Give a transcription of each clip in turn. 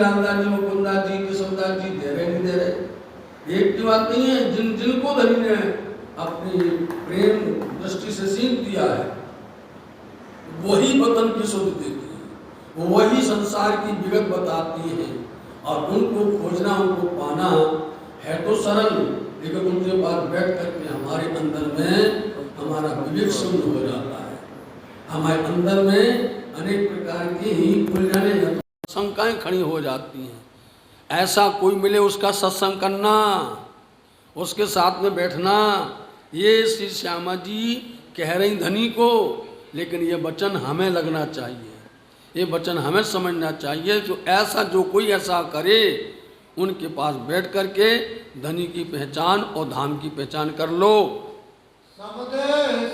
रामदास जी, मुकुंदास जी, केशवदास जी दे रहे नहीं दे रहे, एक की बात नहीं है। जिनको धनी ने अपनी प्रेम दृष्टि से सीख दिया है वही वतन की शुद्ध देती है, वही संसार की विगत बताती है। और उनको खोजना, उनको पाना है तो सरल, लेकिन उनके पास बैठ करके हमारे अंदर में हमारा विवेक शून्य हो जाता है। हमारे अंदर में अनेक प्रकार की ही उलझने, शंकाएं खड़ी हो जाती हैं। ऐसा कोई मिले उसका सत्संग करना, उसके साथ में बैठना, ये श्री श्यामा जी कह रही धनी को। लेकिन ये वचन हमें लगना चाहिए, ये वचन हमें समझना चाहिए। जो ऐसा, जो कोई ऐसा करे उनके पास बैठ करके धनी की पहचान और धाम की पहचान कर लो। शब्दे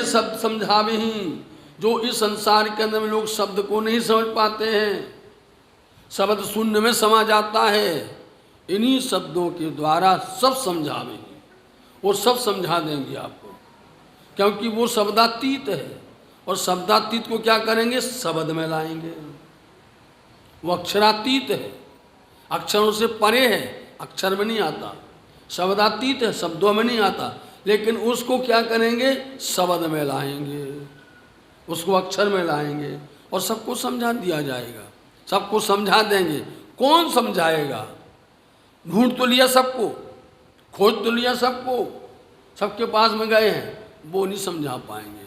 शब्द समझावही। जो इस संसार के अंदर में लोग शब्द को नहीं समझ पाते हैं, शब्द शून्य में समा जाता है, इन्हीं शब्दों के द्वारा सब समझावेंगे, वो सब समझा देंगे आपको, क्योंकि वो शब्दातीत है। और शब्दातीत को क्या करेंगे? शब्द में लाएंगे। वो अक्षरातीत है, अक्षरों से परे है, अक्षर में नहीं आता। शब्दातीत है, शब्दों में नहीं आता, लेकिन उसको क्या करेंगे? शब्द में लाएंगे, उसको अक्षर में लाएंगे और सबको समझा दिया जाएगा, सबको समझा देंगे। कौन समझाएगा? ढूंढ तो लिया सबको, खोज तो लिया सबको, सबके पास में गए हैं, वो नहीं समझा पाएंगे।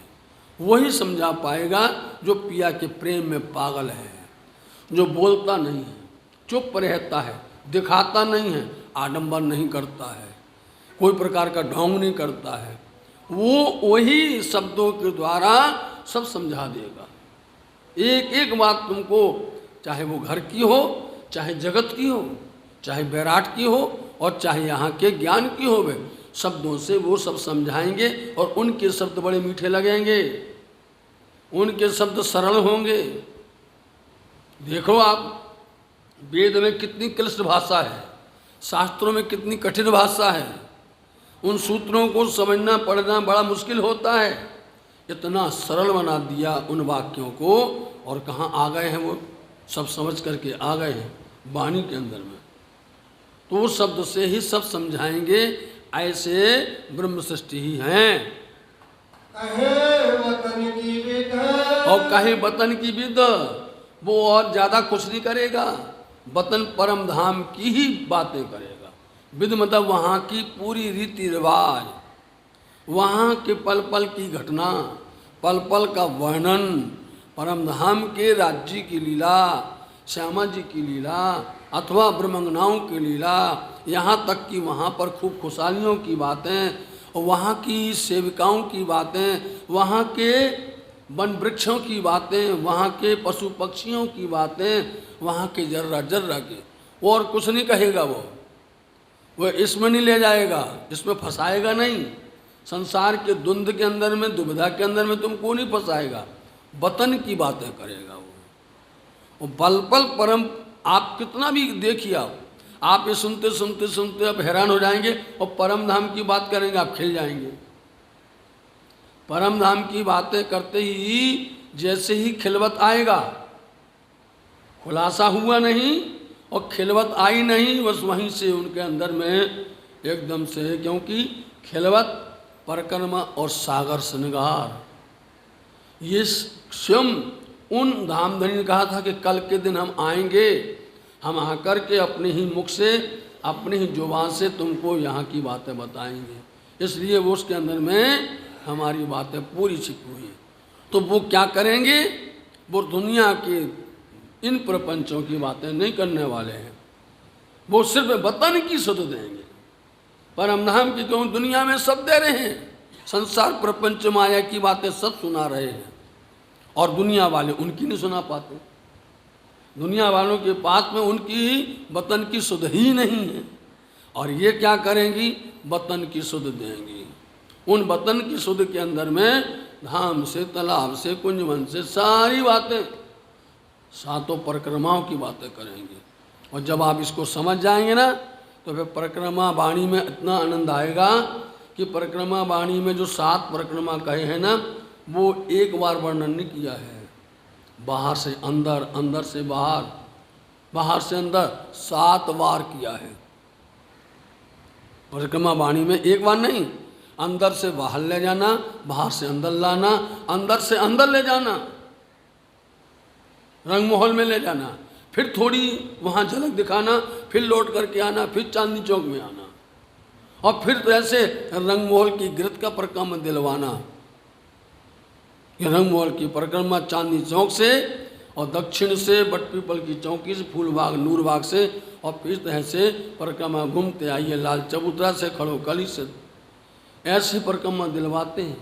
वही समझा पाएगा जो पिया के प्रेम में पागल है, जो बोलता नहीं है, चुप रहता है, दिखाता नहीं है, आडंबर नहीं करता है, कोई प्रकार का ढोंग नहीं करता है। वो वही शब्दों के द्वारा सब समझा देगा। एक एक बात तुमको, चाहे वो घर की हो, चाहे जगत की हो, चाहे बैराट की हो और चाहे यहाँ के ज्ञान की हो, वे शब्दों से वो सब समझाएंगे। और उनके शब्द बड़े मीठे लगेंगे, उनके शब्द सरल होंगे। देखो आप, वेद में कितनी क्लिष्ट भाषा है, शास्त्रों में कितनी कठिन भाषा है, उन सूत्रों को समझना पढ़ना बड़ा मुश्किल होता है। इतना सरल बना दिया उन वाक्यों को, और कहाँ आ गए हैं वो, सब समझ करके आ गए हैं वाणी के अंदर में। तो उस शब्द से ही सब समझाएंगे। ऐसे ब्रह्म सृष्टि ही हैं। और कहे वतन की विद, वो और ज़्यादा कुछ नहीं करेगा, वतन परम धाम की ही बातें करेगा। विद मतलब वहाँ की पूरी रीति रिवाज, वहाँ के पल पल की घटना, पल पल का वर्णन, परम धाम के राज्य की लीला, श्यामा जी की लीला अथवा ब्रह्मंगनाओं की लीला, यहाँ तक कि वहाँ पर खूब खुशहालियों की बातें, वहाँ की सेविकाओं की बातें, वहाँ के वन वृक्षों की बातें, वहाँ के पशु पक्षियों की बातें, वहाँ के जर्रा जर्रा के, और कुछ नहीं कहेगा। वो इसमें नहीं ले जाएगा, इसमें फंसाएगा नहीं। संसार के द्वंद्व के अंदर में, दुविधा के अंदर में तुमको नहीं फंसाएगा, वतन की बातें करेगा वो पल पल परम। आप कितना भी देखिए, आप ये सुनते सुनते सुनते अब हैरान हो जाएंगे, और परम धाम की बात करेंगे आप खिल जाएंगे। परम धाम की बातें करते ही जैसे ही खिलवत आएगा, खुलासा हुआ नहीं और खिलवत आई नहीं, बस वहीं से उनके अंदर में एकदम से, क्योंकि खिलवत परिक्रमा और सागर श्रृंगार, ये स्वयं उन धामधनी ने कहा था कि कल के दिन हम आएंगे, हम आकर के अपने ही मुख से, अपने ही जुबान से तुमको यहाँ की बातें बताएंगे। इसलिए वो उसके अंदर में हमारी बातें पूरी छिपी हुई हैं। तो वो क्या करेंगे? वो दुनिया के इन प्रपंचों की बातें नहीं करने वाले हैं, वो सिर्फ वतन की सुध देंगे। परम धाम की क्यों, दुनिया में सब दे रहे हैं, संसार प्रपंच माया की बातें सब सुना रहे हैं, और दुनिया वाले उनकी नहीं सुना पाते। दुनिया वालों के पास में उनकी वतन की सुध ही नहीं है। और ये क्या करेंगी? वतन की सुध देंगी। उन वतन की सुध के अंदर में धाम से, तालाब से, कुंजवन से सारी बातें, सातों परिक्रमाओं की बातें करेंगे। और जब आप इसको समझ जाएंगे ना, तो फिर परिक्रमा वाणी में इतना आनंद आएगा कि परिक्रमा वाणी में जो 7 परिक्रमा कहे हैं ना, वो एक बार वर्णन नहीं किया है, बाहर से अंदर, अंदर से बाहर, बाहर से अंदर 7 बार किया है परिक्रमा वाणी में। एक बार नहीं, अंदर से बाहर ले जाना, बाहर से अंदर लाना, अंदर से अंदर ले जाना, रंग महल में ले जाना, फिर थोड़ी वहाँ झलक दिखाना, फिर लौट करके आना, फिर चांदनी चौक में आना, और फिर तो ऐसे रंग महल की गिरत का परिक्रमा दिलवाना। रंग महल की परिक्रमा चांदनी चौक से और दक्षिण से बटपीपल की चौकी से, फूलबाग नूरबाग से, और फिर तरह से परिक्रमा घूमते आइए लाल चबूतरा से, खड़ो कली से, ऐसे परिक्रमा दिलवाते हैं।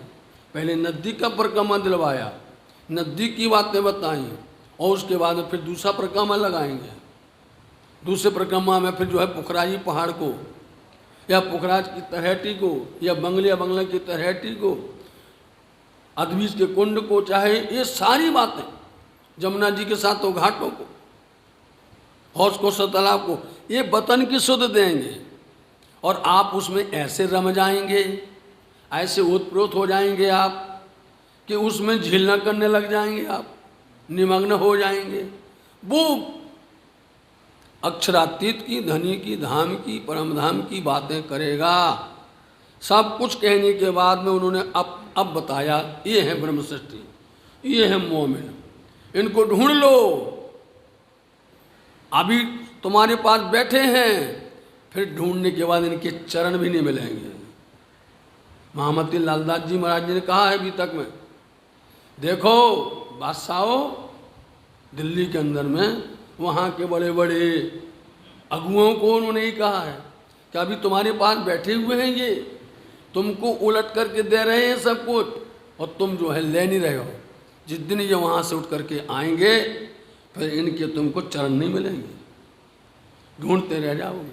पहले नदी का परिक्रमा दिलवाया, नदी की बातें बताई, और उसके बाद फिर दूसरा परिक्रमा लगाएंगे। दूसरे परिक्रमा में फिर जो है पुखराजी पहाड़ को, या पुखराज की तरहेटी को, या बंगलिया बंगला की तरहेटी को, अद्वीज के कुंड को, चाहे ये सारी बातें, जमुना जी के सातों घाटों को, हौज को, तालाब को, ये वतन की सुध देंगे। और आप उसमें ऐसे रम जाएंगे, ऐसे ओतप्रोत हो जाएंगे आप कि उसमें झीलना करने लग जाएंगे, आप निमग्न हो जाएंगे। वो अक्षरातीत की, धनी की, धाम की, परम धाम की बातें करेगा। सब कुछ कहने के बाद में उन्होंने अब बताया, ये है ब्रह्म सृष्टि, ये है मोमिन, इनको ढूंढ लो, अभी तुम्हारे पास बैठे हैं। फिर ढूंढने के बाद इनके चरण भी नहीं मिलेंगे। महामती लालदास जी महाराज जी ने कहा है अभी तक में, देखो बादशाहो, दिल्ली के अंदर में वहाँ के बड़े बड़े अगुओं को उन्होंने ही कहा है कि अभी तुम्हारे पास बैठे हुए हैं, ये तुमको उलट करके दे रहे हैं सब कुछ, और तुम जो है ले नहीं रहे हो। जिस दिन ये वहाँ से उठ करके आएंगे, फिर इनके तुमको चरण नहीं मिलेंगे, ढूंढते रह जाओगे,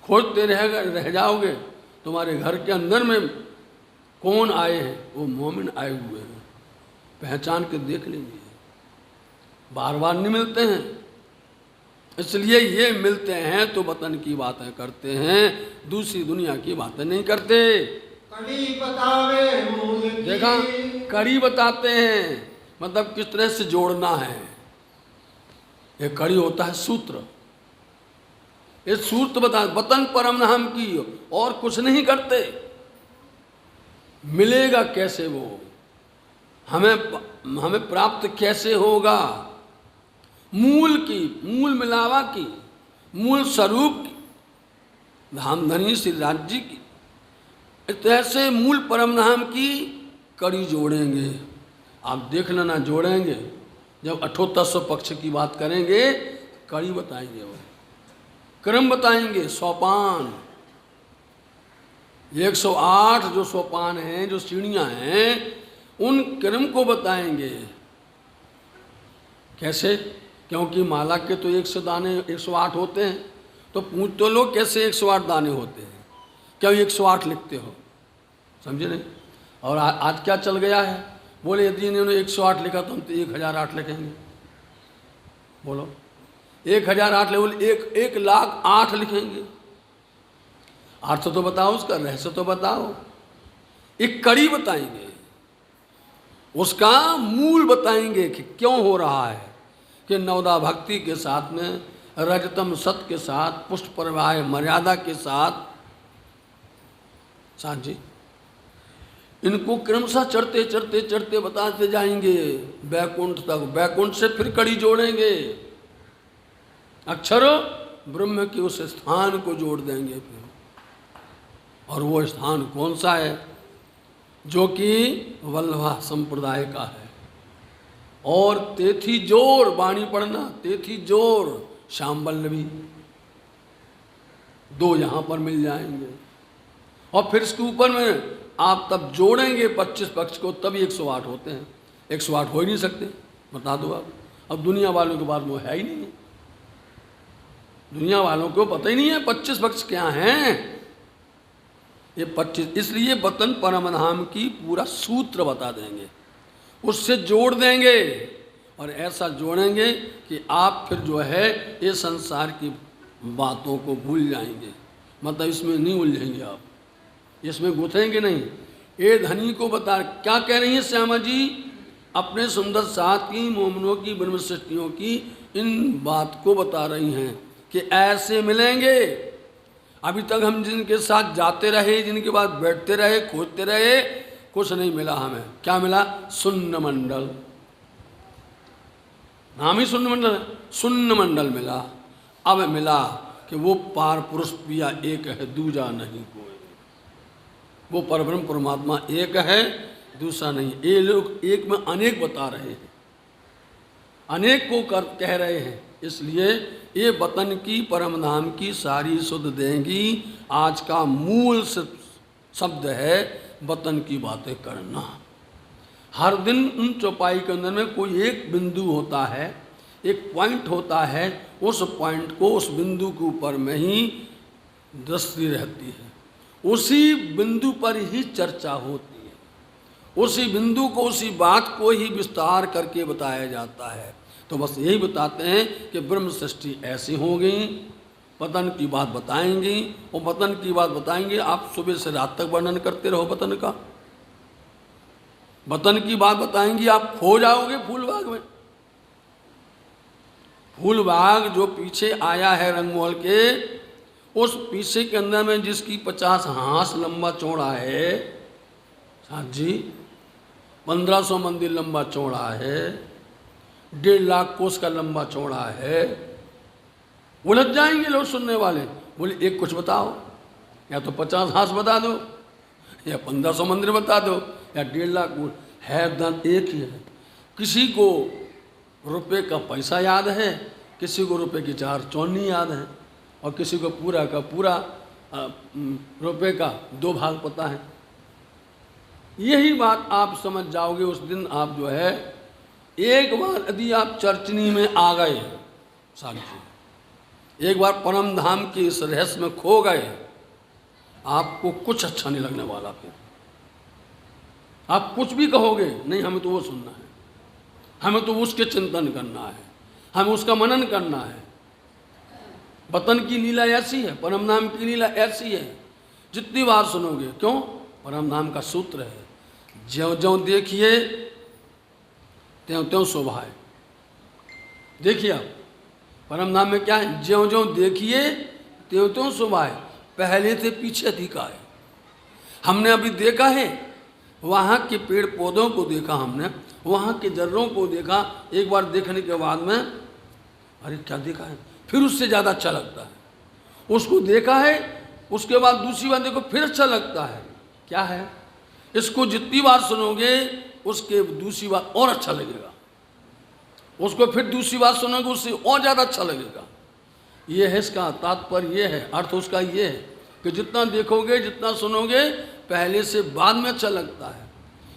खोजते रह जाओगे। तुम्हारे घर के अंदर में कौन आए हैं? वो मोमिन आए हुए हैं, पहचान के देख लीजिए। बार बार नहीं मिलते हैं, इसलिए ये मिलते हैं तो वतन की बातें करते हैं, दूसरी दुनिया की बातें नहीं करते। कड़ी बतावे मूल की। देखा, कड़ी बताते हैं, मतलब किस तरह से जोड़ना है। ये कड़ी होता है सूत्र, ये सूत्र बता, वतन परम नाम की, और कुछ नहीं करते। मिलेगा कैसे वो, हमें प्राप्त कैसे होगा? मूल की, मूल मिलावा की, मूल स्वरूप की, धामधनी श्री राज्य की, इस तरह से मूल परम नाम की कड़ी जोड़ेंगे। आप देख लेना, जोड़ेंगे जब 7800 पक्ष की बात करेंगे, कड़ी बताएंगे, वो क्रम बताएंगे, सोपान 108 जो सोपान हैं, जो सीढ़ियाँ हैं, उन क्रम को बताएंगे। कैसे? क्योंकि माला के तो 100 दाने 108 होते हैं, तो पूछ तो लो कैसे 108 दाने होते हैं, क्यों 108 लिखते हो? समझे नहीं? और आज क्या चल गया है, बोले यदि इन्होंने 108 लिखा तो हम तो 1008 लिखेंगे। बोलो 1008 ले, बोले 1,00,008 लिखेंगे। अर्थ तो बताओ उसका, रहस्य तो बताओ। एक कड़ी बताएंगे, उसका मूल बताएंगे कि क्यों हो रहा है कि नवदा भक्ति के साथ में, रजतम सत के साथ, पुष्ट प्रवाह मर्यादा के साथ जी इनको क्रमशः चढ़ते चढ़ते चढ़ते बताते जाएंगे बैकुंठ तक। बैकुंठ से फिर कड़ी जोड़ेंगे, अक्षर ब्रह्म के उस स्थान को जोड़ देंगे फिर। और वो स्थान कौन सा है? जो कि वल्लभा संप्रदाय का है। और तेथी जोर, वाणी पढ़ना, तेथी जोर श्याम वल्लभी, 2 यहाँ पर मिल जाएंगे। और फिर इसके ऊपर में आप तब जोड़ेंगे 25 पक्ष को, तभी 108 होते हैं। 108 हो ही नहीं सकते, बता दो आप। अब दुनिया वालों के पास वो है ही नहीं है, दुनिया वालों को पता ही नहीं है 25 पक्ष क्या हैं। ये 25, इसलिए वतन परम धाम की पूरा सूत्र बता देंगे, उससे जोड़ देंगे। और ऐसा जोड़ेंगे कि आप फिर जो है ये संसार की बातों को भूल जाएंगे, मतलब इसमें नहीं उलझेंगे आप, इसमें गुथेंगे नहीं। ये धनी को बता, क्या कह रही है श्यामा जी अपने सुंदर साथ की मोमनों की ब्रह्म सृष्टियों की इन बात को बता रही हैं कि ऐसे मिलेंगे। अभी तक हम जिनके साथ जाते रहे, जिनके बाद बैठते रहे, खोजते रहे, कुछ नहीं मिला हमें। क्या मिला? शून्य मंडल। नाम ही शून्य मंडल है, शून्य मंडल मिला। अब मिला कि वो पार पुरुष पिया एक है, दूजा नहीं कोई। वो परब्रह्म परमात्मा एक है, दूसरा नहीं। ये लोग एक में अनेक बता रहे हैं, अनेक को कह रहे हैं। इसलिए ये वतन की परम धाम की सारी सुध देंगी। आज का मूल शब्द है वतन की बातें करना। हर दिन उन चौपाई के अंदर में कोई एक बिंदु होता है, एक पॉइंट होता है। उस पॉइंट को, उस बिंदु के ऊपर में ही दृष्टि रहती है, उसी बिंदु पर ही चर्चा होती है, उसी बिंदु को, उसी बात को ही विस्तार करके बताया जाता है। तो बस यही बताते हैं कि ब्रह्म सृष्टि ऐसी हो गई, वतन की बात बताएंगी। और वतन की बात बताएंगे, आप सुबह से रात तक वर्णन करते रहो वतन का। वतन की बात बताएंगी, आप खो जाओगे फूलबाग में। फूलबाग जो पीछे आया है रंगमहल के, उस पीछे के अंदर में जिसकी 50 हाथ लंबा चौड़ा है, साहब जी 1500 मंदिर लंबा चौड़ा है, 1.5 लाख कोस का लंबा चौड़ा है। उलझ जाएंगे लोग सुनने वाले। बोले एक कुछ बताओ, या तो 50 हाथ बता दो, या 1500 मंदिर बता दो, या 1.5 लाख। है दान एक ही है। किसी को रुपए का पैसा याद है, किसी को रुपए की 4 चौनी याद है, और किसी को पूरा का पूरा रुपए का 2 भाग पता है। यही बात आप समझ जाओगे उस दिन। आप जो है एक बार यदि आप चर्चनी में आ गए, साक्षी एक बार परम धाम के इस रहस्य में खो गए, आपको कुछ अच्छा नहीं लगने वाला। फिर आप कुछ भी कहोगे, नहीं हमें तो वो सुनना है, हमें तो उसके चिंतन करना है, हमें उसका मनन करना है। वतन की लीला ऐसी है, परम धाम की लीला ऐसी है, जितनी बार सुनोगे। क्यों? परम धाम का सूत्र है, ज्यों ज्यों देखिए त्यों त्यों शोभा है। देखिए आप परम धाम में क्या है? ज्यों ज्यों देखिए त्यों त्यों शोभा है। पहले से पीछे अधिक आए। हमने अभी देखा है, वहाँ के पेड़ पौधों को देखा, हमने वहाँ के जर्रों को देखा। एक बार देखने के बाद में अरे क्या देखा है, फिर उससे ज़्यादा अच्छा लगता है। उसको देखा है, उसके बाद दूसरी बार देखो, फिर अच्छा लगता है। क्या है? इसको जितनी बार सुनोगे उसके दूसरी बार और अच्छा लगेगा, उसको फिर दूसरी बार सुनोगे उससे और ज़्यादा अच्छा लगेगा। ये है इसका तात्पर्य, ये है अर्थ उसका। ये है कि जितना देखोगे, जितना सुनोगे, पहले से बाद में अच्छा लगता है।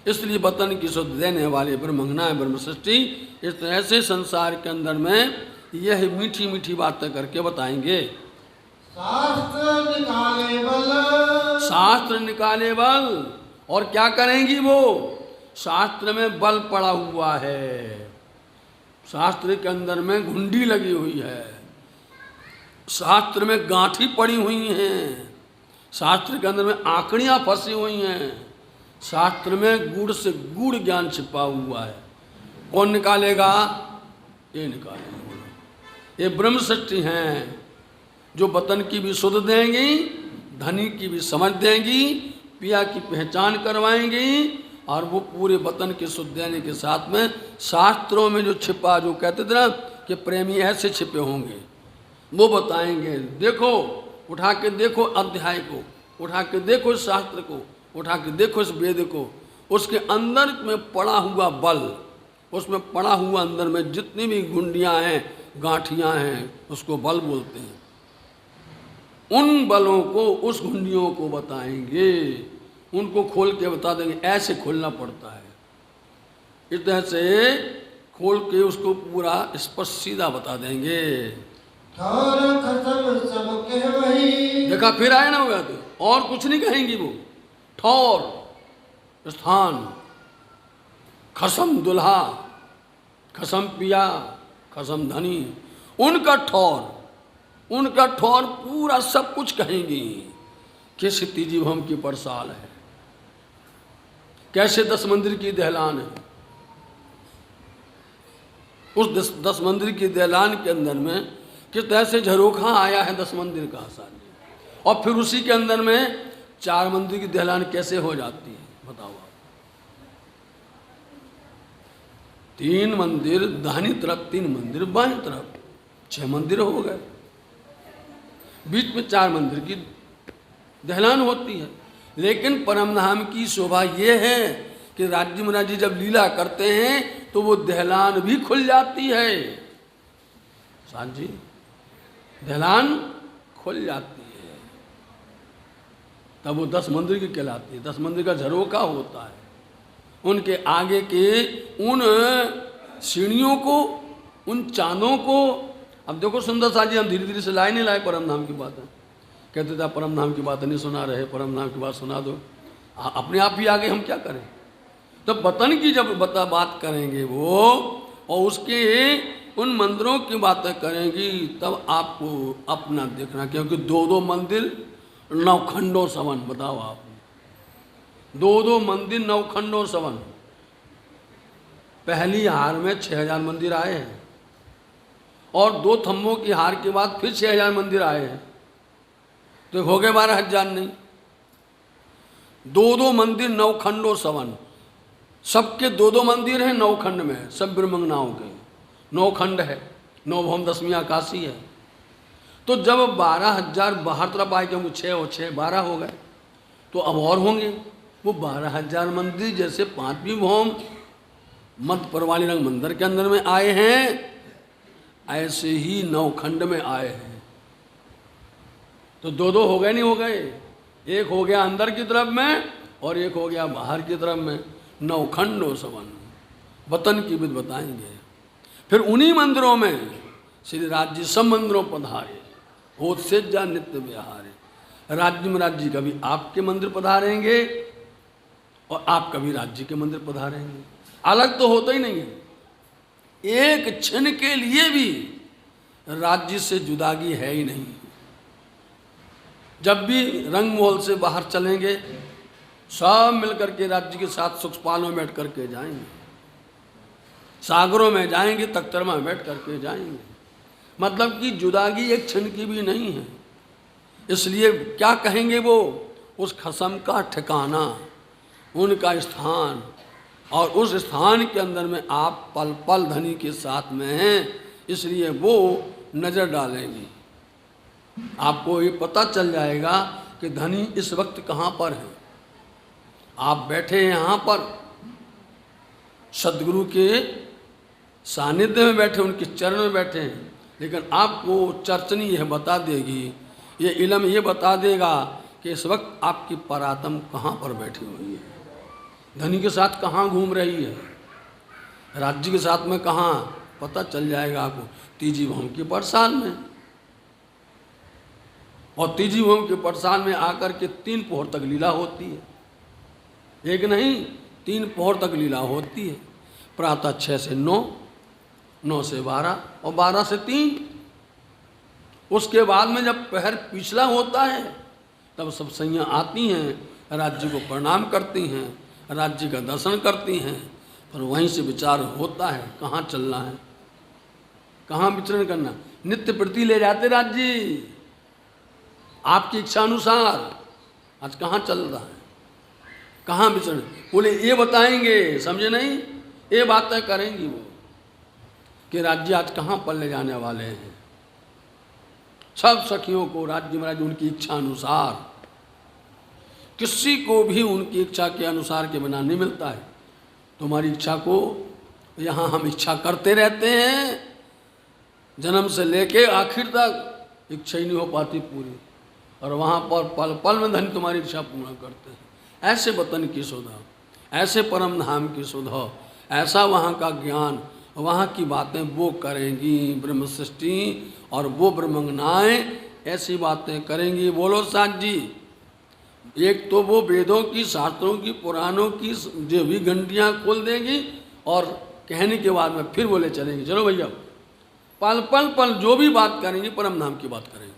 इसलिए वतन की सुध देने वाले ब्रह्मंगना है ब्रह्म सृष्टि। इस तरह से संसार के अंदर में यह मीठी मीठी बातें करके बताएंगे। शास्त्र निकाले बल, शास्त्र निकाले बल। और क्या करेंगी वो? शास्त्र में बल पड़ा हुआ है, शास्त्र के अंदर में घुंडी लगी हुई है, शास्त्र में गांठी पड़ी हुई हैं, शास्त्र के अंदर में आंकड़ियाँ फंसी हुई हैं, शास्त्र में गुड़ से गुड़ ज्ञान छिपा हुआ है। कौन निकालेगा? ये निकालेंगे। ये ब्रह्म सृष्टि हैं जो वतन की भी सुध देंगी, धनी की भी समझ देंगी, पिया की पहचान करवाएंगी, और वो पूरे वतन के सुध देने के साथ में शास्त्रों में जो छिपा, जो कहते थे ना कि प्रेमी ऐसे छिपे होंगे, वो बताएंगे। देखो, उठा के देखो अध्याय को, उठा के देखो इस शास्त्र को, उठा के देखो इस वेद को, उसके अंदर में पड़ा हुआ बल, उसमें पड़ा हुआ अंदर में जितनी भी गुंडियाँ हैं, गांठियाँ हैं, उसको बल बोलते हैं। उन बलों को, उस घुंडियों को बताएंगे, उनको खोल के बता देंगे। ऐसे खोलना पड़ता है, इस तरह से खोल के उसको पूरा स्पष्ट सीधा बता देंगे। ठौर खत्म सब कहवही। देखा, फिर आए ना हो गया तो और कुछ नहीं कहेंगी वो। ठौर स्थान, खसम दुल्हा, खसम पिया, खसम धनी, उनका ठौर, उनका ठौर पूरा सब कुछ कहेंगी। कैसे तीजी भम की परसाल है, कैसे 10 मंदिर की दहलान है, उस 10 मंदिर की दहलान के अंदर में किस तरह से झरोखा आया है 10 मंदिर का साथ, और फिर उसी के अंदर में 4 मंदिर की दहलान कैसे हो जाती है बताओ आप। 3 मंदिर दाहिनी तरफ, 3 मंदिर बाईं तरफ, 6 मंदिर हो गए, बीच में 4 मंदिर की दहलान होती है। लेकिन परमधाम की शोभा ये है कि राज्य महाराज जी जब लीला करते हैं तो वो दहलान भी खुल जाती है साथ जी, दहलान खुल जाती है, तब वो 10 मंदिर की कहलाती है। 10 मंदिर का झरोखा होता है, उनके आगे के उन सीढ़ियों को, उन चांदों को। अब देखो सुंदर साथ जी, हम धीरे धीरे से लाए नहीं लाए परमधाम की बात है, कहते थे परमधाम की बात नहीं सुना रहे, परमधाम की बात सुना दो, अपने आप ही आगे हम क्या करें। तो वतन की जब बात करेंगे वो, और उसके उन मंदिरों की बातें करेंगी, तब आपको अपना देखना, क्योंकि 2-2 मंदिर 9 खंडों सवन, बताओ आप, 2-2 मंदिर 9 खंडों सवन। पहली हार में 6000 मंदिर आए हैं, और 2 थम्बों की हार के बाद फिर 6000 मंदिर आए हैं, तो हो गए 12,000 नहीं। 2-2 मंदिर 9 खंडों सवन, सबके 2-2 मंदिर हैं 9 खंड में, सब ब्रह्मंगनाओं के 9 खंड है, 9 भौम 10वीं आकाशी है। तो जब 12,000 बाहर तरफ आए, क्योंकि 6 और 6 12 हो गए, तो अब और होंगे वो 12,000 मंदिर। जैसे 5वीं भौम मध्य परवाली रंग मंदिर के अंदर में आए हैं, ऐसे ही 9 खंड में आए हैं। तो 2-2 हो गए नहीं हो गए, एक हो गया अंदर की तरफ में और एक हो गया बाहर की तरफ में, 9 खंडों सवन। वतन की विध बताएंगे। फिर उन्हीं मंदिरों में श्री राज्य सब मंदिरों पधारे, होत से जा नित्य विहारे। राज्य महाराज जी कभी आपके मंदिर पधारेंगे और आप कभी राज्य के मंदिर पधारेंगे, अलग तो होता ही नहीं है। एक क्षण के लिए भी राज्य से जुदागी है ही नहीं। जब भी रंग महल से बाहर चलेंगे, सब मिलकर के राज्य के साथ सुखपाल में बैठ करके जाएंगे, सागरों में जाएंगे, तख्तरमा में बैठ करके जाएंगे। मतलब कि जुदागी एक क्षण की भी नहीं है। इसलिए क्या कहेंगे वो, उस खसम का ठिकाना, उनका स्थान, और उस स्थान के अंदर में आप पल पल धनी के साथ में हैं, इसलिए वो नज़र डालेंगी। आपको ये पता चल जाएगा कि धनी इस वक्त कहाँ पर है। आप बैठे हैं यहाँ पर, सदगुरु के सानिध्य में बैठे, उनके चरण में बैठे हैं, लेकिन आपको चर्चनी यह बता देगी, ये इल्म ये बता देगा कि इस वक्त आपकी परात्म कहाँ पर बैठी हुई है, धनी के साथ कहाँ घूम रही है, राज्य के साथ में कहाँ, पता चल जाएगा आपको तीजी भौम के परसाल में। और तीजी भौम के परसाल में आकर के 3 पोहर तक लीला होती है, एक नहीं 3 पोहर तक लीला होती है। प्रातः 6 से 9, 9 से 12 और 12 से 3। उसके बाद में जब पहर पिछला होता है, तब सब सैयाँ आती हैं, राज्य को प्रणाम करती हैं, राज्य का दर्शन करती हैं, पर वहीं से विचार होता है कहाँ चलना है, कहाँ विचरण करना। नित्य प्रति ले जाते राज्य, आपकी इच्छा अनुसार आज कहाँ चल रहा है, कहाँ विचरण, बोले ये बताएंगे, समझे नहीं, ये बातें करेंगी वो कि राज्य आज कहाँ पर ले जाने वाले हैं। सब सखियों को राज्य महाराज उनकी इच्छा अनुसार, किसी को भी उनकी इच्छा के अनुसार के बिना नहीं मिलता है। तुम्हारी इच्छा को यहाँ हम इच्छा करते रहते हैं, जन्म से लेके आखिर तक इच्छा ही नहीं हो पाती पूरी, और वहाँ पर पल पल में धन तुम्हारी इच्छा पूर्ण करते हैं। ऐसे वतन की सुधा, ऐसे परम धाम की सुधा, ऐसा वहाँ का ज्ञान, वहाँ की बातें वो करेंगी ब्रह्म सृष्टि, और वो ब्रह्मंगनाएँ ऐसी बातें करेंगी। बोलो साथ जी, एक तो वो वेदों की, शास्त्रों की, पुराणों की जो भी घंटियाँ खोल देंगी, और कहने के बाद में फिर बोले चलेंगे चलो भैया, पल पल पल जो भी बात करेंगी परम धाम की बात करेंगे।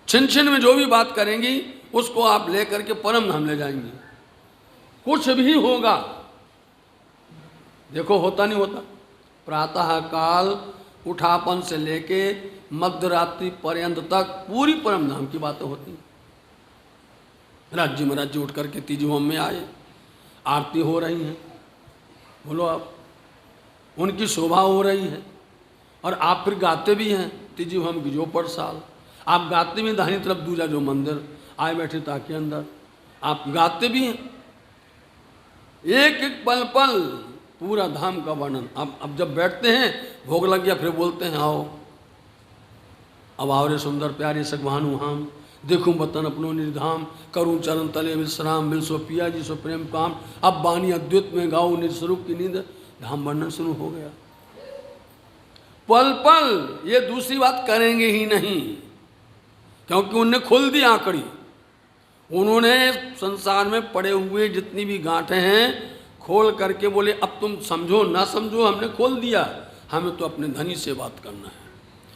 छिन छिन में जो भी बात करेंगी उसको आप लेकर के परम धाम ले जाएंगे। कुछ भी होगा देखो होता नहीं होता। प्रातः काल उठापन से लेके मध्य रात्रि पर्यंत तक पूरी परम धाम की बातें होती हैं। राज्य में राज्य उठ करके तीज होम में आए, आरती हो रही है, बोलो आप, उनकी शोभा हो रही है, और आप फिर गाते भी हैं तीज होम की जो पर साल। आप गाते भी दाहिनी तरफ दूजा जो मंदिर आए बैठे ताकि अंदर आप गाते भी हैं, एक एक पल पल पूरा धाम का वर्णन। अब जब बैठते हैं भोग लग गया फिर बोलते हैं आओ अब आओ रे सुंदर प्यारे सगवानु हम, देखूं वतन अपनो निर्धाम, करूं चरण तले विश्राम, बिल सो पिया जी सो प्रेम काम, अब बानी अद्वैत में गाओ निज स्वरूप की नींद, धाम वर्णन शुरू हो गया। पल पल ये दूसरी बात करेंगे ही नहीं, क्योंकि उनने खोल दी आंकड़ी। उन्होंने संसार में पड़े हुए जितनी भी गांठें हैं खोल करके बोले अब तुम समझो ना समझो, हमने खोल दिया। हमें तो अपने धनी से बात करना है,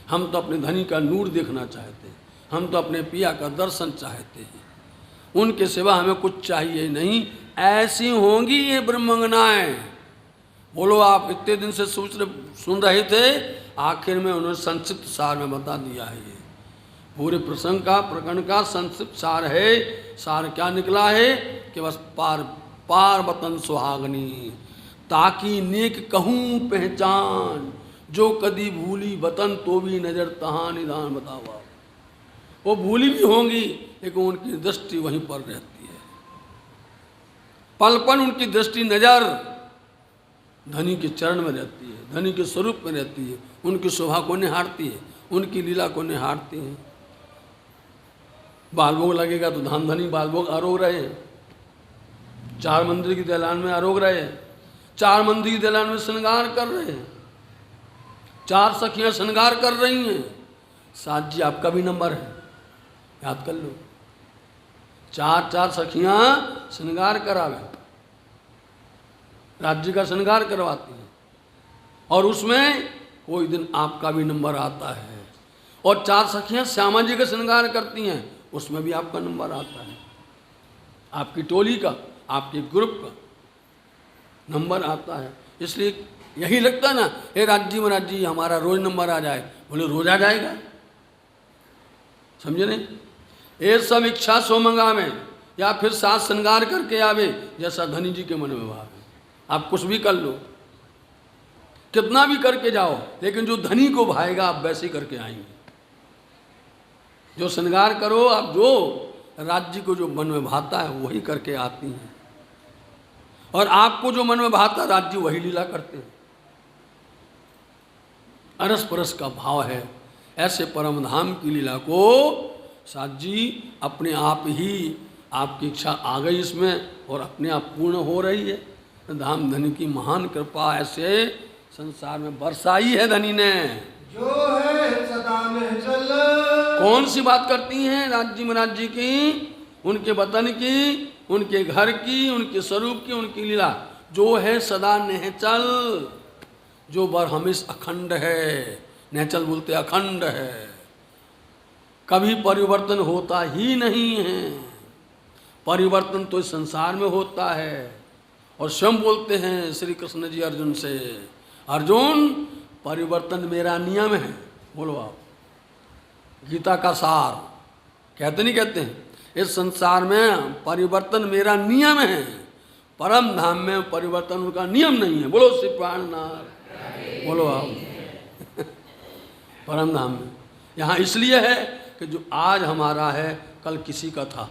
हम तो अपने धनी का नूर देखना चाहते हैं, हम तो अपने पिया का दर्शन चाहते हैं, उनके सिवा हमें कुछ चाहिए नहीं। ऐसी होंगी ये ब्रह्मंगनाएं। बोलो आप इतने दिन से सुन रहे थे, आखिर में उन्होंने संक्षिप्त सार में बता दिया है। ये पूरे प्रसंग का प्रकरण का संक्षिप्त सार है। सार क्या निकला है कि बस पार वतन सुहागनी, ताकि नेक कहूँ पहचान, जो कदी भूली वतन तो भी नजर तहाँ निदान बतावा। वो भूली भी होंगी लेकिन उनकी दृष्टि वहीं पर रहती है, पल पल उनकी दृष्टि नजर धनी के चरण में रहती है, धनी के स्वरूप में रहती है, उनकी शोभा को निहारती है, उनकी लीला को निहारती है। बालभोग लगेगा तो धाम धनी बालभोग आरोग रहे हैं, 4 मंदिर की दलान में आरोग रहे हैं, 4 मंदिर की दलान में श्रृंगार कर रहे हैं, 4 सखियां श्रृंगार कर रही हैं। साथ जी आपका भी नंबर है, याद कर लो। 4 सखियां श्रृंगार करावे, राज्य का श्रृंगार करवाती हैं, और उसमें कोई दिन आपका भी नंबर आता है। और 4 सखियां श्यामा जी का श्रृंगार करती हैं, उसमें भी आपका नंबर आता है। आपकी टोली का, आपके ग्रुप का नंबर आता है। इसलिए यही लगता है ना, हे राज्य महाराज जी हमारा रोज नंबर आ जाए। बोले रोज आ जाएगा, समझे नहीं? ये सब इच्छा सो मंगा में, या फिर साथ श्रृंगार करके आवे जैसा धनी जी के मन में भाव है। आप कुछ भी कर लो, कितना भी करके जाओ, लेकिन जो धनी को भाएगा आप वैसे ही करके आएंगे। जो श्रृंगार करो आप, जो राज्य को जो मन में भाता है वही करके आती हैं, और आपको जो मन में भाता राज्य वही लीला करते हैं। अरस परस का भाव है। ऐसे परम धाम की लीला को साथ जी अपने आप ही, आपकी इच्छा आ गई इसमें और अपने आप पूर्ण हो रही है। धाम धनी की महान कृपा ऐसे संसार में बरसाई है धनी ने। जो है सदा में चल, कौन सी बात करती हैं राज्य महाराज जी की, उनके वतन की, उनके घर की, उनके स्वरूप की, उनकी लीला। जो है सदा निहचल, जो बरहमिस अखंड है। निहचल बोलते अखंड है, कभी परिवर्तन होता ही नहीं है। परिवर्तन तो इस संसार में होता है। और स्वयं बोलते हैं श्री कृष्ण जी अर्जुन से, अर्जुन परिवर्तन मेरा नियम है। बोलो आप, गीता का सार कहते नहीं कहते हैं, इस संसार में परिवर्तन मेरा नियम है, परम धाम में परिवर्तन उनका नियम नहीं है। बोलो श्री प्राणनाथ, बोलो आप परम धाम में। यहाँ इसलिए है कि जो आज हमारा है कल किसी का था,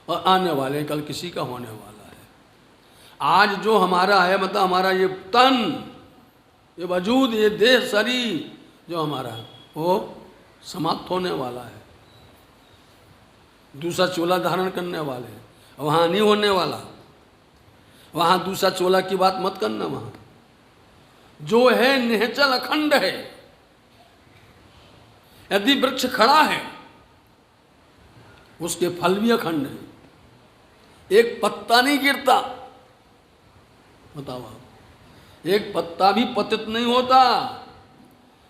और आने वाले कल किसी का होने वाला है। आज जो हमारा है, मतलब हमारा ये तन, ये वजूद, ये देह, शरीर जो हमारा है वो समाप्त होने वाला है। दूसरा चोला धारण करने वाले, वहाँ नहीं होने वाला। वहाँ दूसरा चोला की बात मत करना। वहाँ जो है निहचल अखंड है। यदि वृक्ष खड़ा है उसके फल भी अखंड है, एक पत्ता नहीं गिरता। बताओ आप, एक पत्ता भी पतित नहीं होता,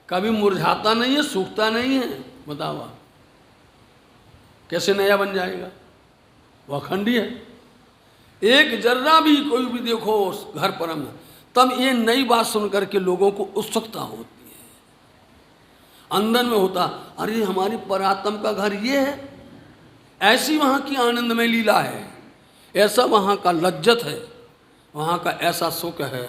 कभी मुरझाता नहीं है, सूखता नहीं है। बताओ आप कैसे नया बन जाएगा? वो अखंडी है। एक जर्रा भी कोई भी देखो घर परम तब ये नई बात सुन करके लोगों को उत्सुकता होती है, अंदर में होता अरे हमारी परात्म का घर ये है, ऐसी वहाँ की आनंदमय लीला है, ऐसा वहाँ का लज्जत है, वहाँ का ऐसा सुख है,